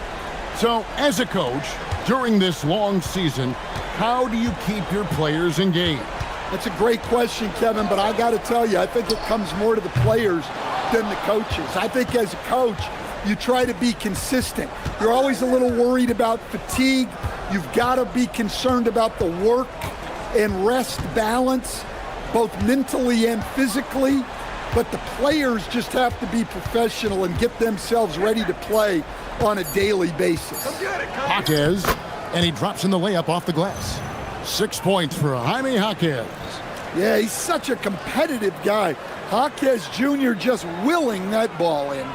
S1: So, as a coach, during this long season, how do you keep your players engaged?
S3: That's a great question, Kevin, but I got to tell you, I think it comes more to the players than the coaches. I think as a coach, you try to be consistent. You're always a little worried about fatigue. You've got to be concerned about the work and rest balance, both mentally and physically. But the players just have to be professional and get themselves ready to play on a daily basis.
S1: Jaquez, and he drops in the layup off the glass. 6 points for Jaime Jaquez.
S3: Yeah, he's such a competitive guy. Jaquez Jr. just willing that ball in.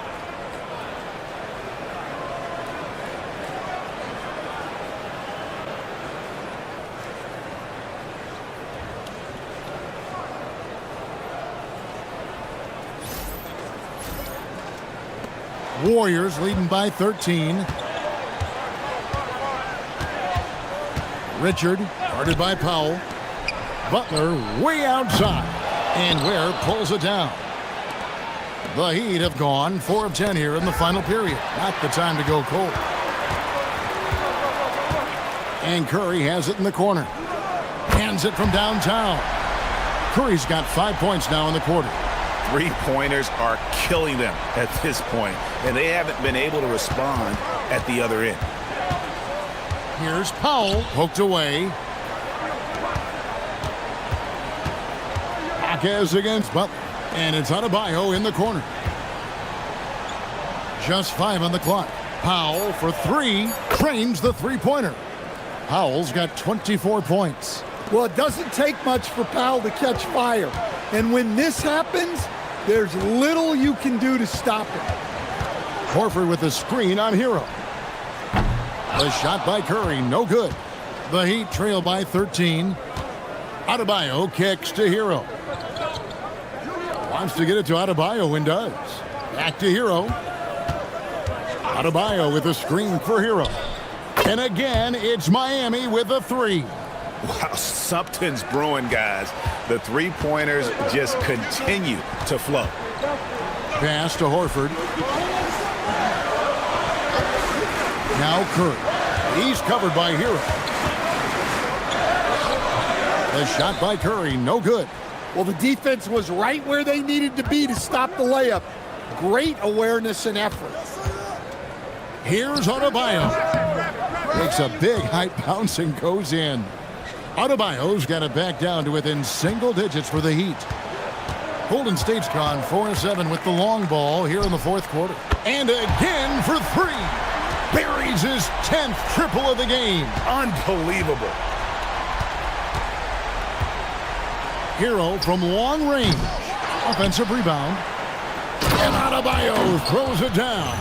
S1: Warriors leading by 13. Richard, guarded by Powell. Butler way outside. And Ware pulls it down. The Heat have gone 4 of 10 here in the final period. Not the time to go cold. And Curry has it in the corner. Hands it from downtown. Curry's got 5 points now in the quarter.
S2: Three-pointers are killing them at this point, and they haven't been able to respond at the other end.
S1: Here's Powell, poked away. Marquez against Butler, and it's Adebayo in the corner. Just 5 on the clock. Powell for 3, trains the three-pointer. Powell's got 24 points.
S3: Well, it doesn't take much for Powell to catch fire. And when this happens, there's little you can do to stop it.
S1: Horford with the screen on Hero. The shot by Curry, no good. The Heat trail by 13. Adebayo kicks to Hero. Wants to get it to Adebayo and does. Back to Hero. Adebayo with a screen for Hero. And again, it's Miami with a 3.
S2: Wow, something's brewing, guys. The three-pointers just continue to flow.
S1: Pass to Horford. Now Curry. He's covered by Hero. The shot by Curry, no good.
S3: Well, the defense was right where they needed to be to stop the layup. Great awareness and effort.
S1: Here's Adebayo. Makes a big height bounce and goes in. Adebayo's got it back down to within single digits for the Heat. Golden State's gone 4-7 with the long ball here in the fourth quarter. And again for 3. Buries his 10th triple of the game.
S2: Unbelievable.
S1: Hero from long range. Offensive rebound. And Adebayo throws it down.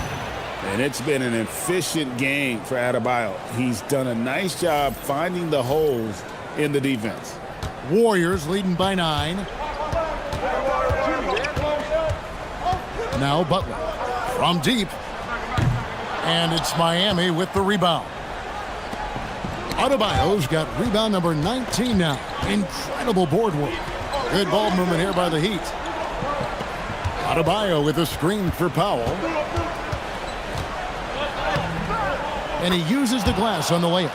S2: And it's been an efficient game for Adebayo. He's done a nice job finding the holes in the defense.
S1: Warriors leading by 9. Now Butler from deep. And it's Miami with the rebound. Adebayo's got rebound number 19 now. Incredible board work. Good ball movement here by the Heat. Adebayo with a screen for Powell. And he uses the glass on the layup.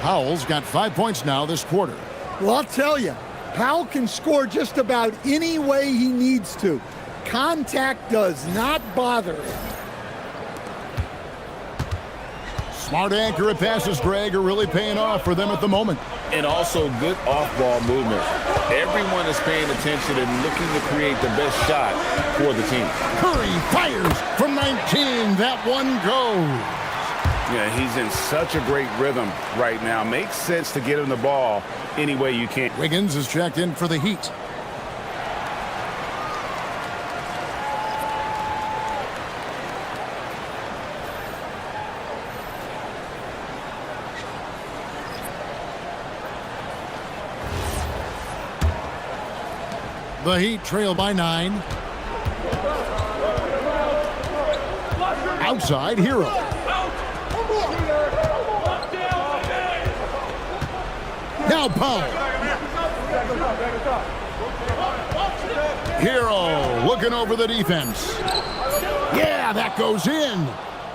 S1: Powell's got 5 points now this quarter.
S3: Well, I'll tell you, Powell can score just about any way he needs to. Contact does not bother him.
S1: Smart accurate passes, Greg, are really paying off for them at the moment.
S2: And also good off-ball movement. Everyone is paying attention and looking to create the best shot for the team.
S1: Curry fires from 19. That one goes.
S2: Yeah, he's in such a great rhythm right now. Makes sense to get him the ball any way you can.
S1: Wiggins is checked in for the Heat. The Heat trail by 9. Outside, Hero. Now Powell. Hero looking over the defense. Yeah, that goes in.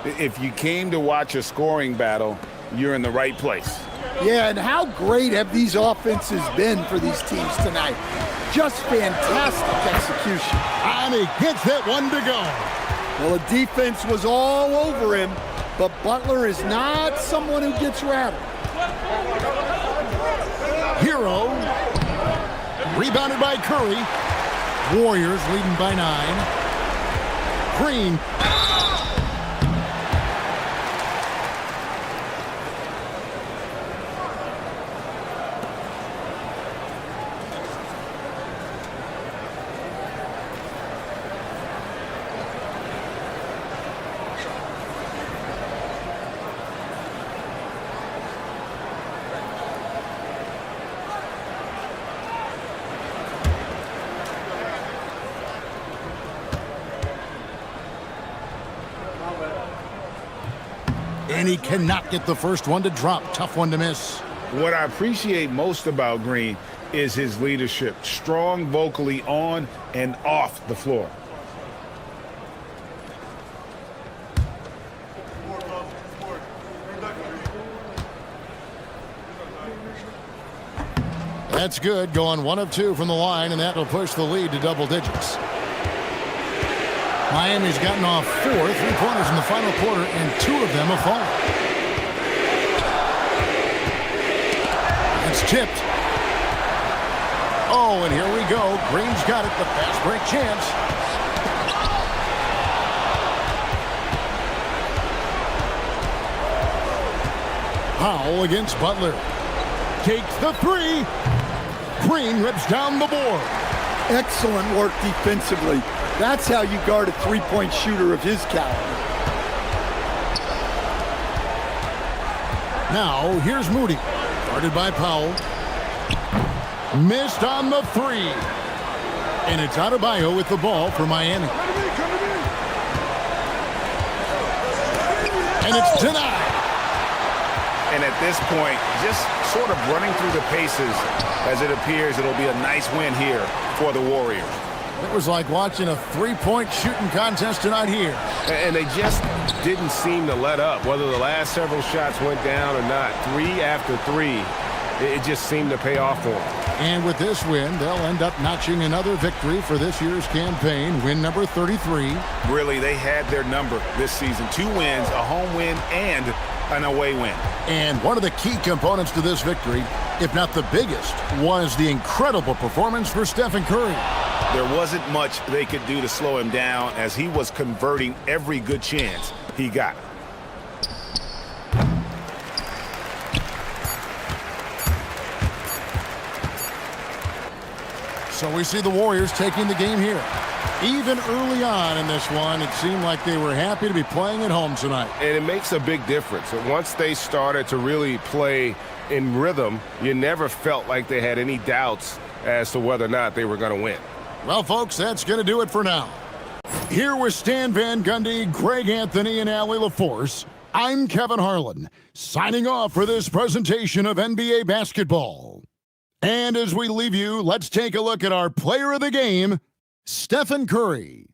S2: If you came to watch a scoring battle, you're in the right place.
S3: Yeah, and how great have these offenses been for these teams tonight? Just fantastic execution.
S1: And he gets that one to go.
S3: Well, the defense was all over him, but Butler is not someone who gets rattled.
S1: Hero. Rebounded by Curry. Warriors leading by 9. Green. And he cannot get the first one to drop. Tough one to miss.
S2: What I appreciate most about Green is his leadership. Strong vocally on and off the floor.
S1: That's good, going 1 of 2 from the line, and that will push the lead to double digits. Miami's gotten off 4 3-pointers in the final quarter, and 2 of them have fallen. It's tipped. Oh, and here we go. Green's got it, the fast break chance. Powell against Butler. Takes the 3. Green rips down the board.
S3: Excellent work defensively. That's how you guard a three-point shooter of his caliber.
S1: Now, here's Moody. Guarded by Powell. Missed on the 3. And it's Adebayo with the ball for Miami. And it's denied.
S4: And at this point, just sort of running through the paces as it appears it'll be a nice win here for the Warriors.
S1: It was like watching a three-point shooting contest tonight here.
S10: And they just didn't seem to let up, whether the last several shots went down or not. 3 after 3, it just seemed to pay off for them.
S1: And with this win, they'll end up notching another victory for this year's campaign, win number 33.
S4: Really, they had their number this season. 2 wins, a home win, and an away win.
S1: And one of the key components to this victory, if not the biggest, was the incredible performance for Stephen Curry.
S4: There wasn't much they could do to slow him down as he was converting every good chance he got.
S1: So we see the Warriors taking the game here. Even early on in this one, it seemed like they were happy to be playing at home tonight.
S10: And it makes a big difference. Once they started to really play in rhythm, you never felt like they had any doubts as to whether or not they were going to win.
S1: Well, folks, that's going to do it for now. Here with Stan Van Gundy, Greg Anthony, and Allie LaForce, I'm Kevin Harlan, signing off for this presentation of NBA basketball. And as we leave you, let's take a look at our player of the game, Stephen Curry.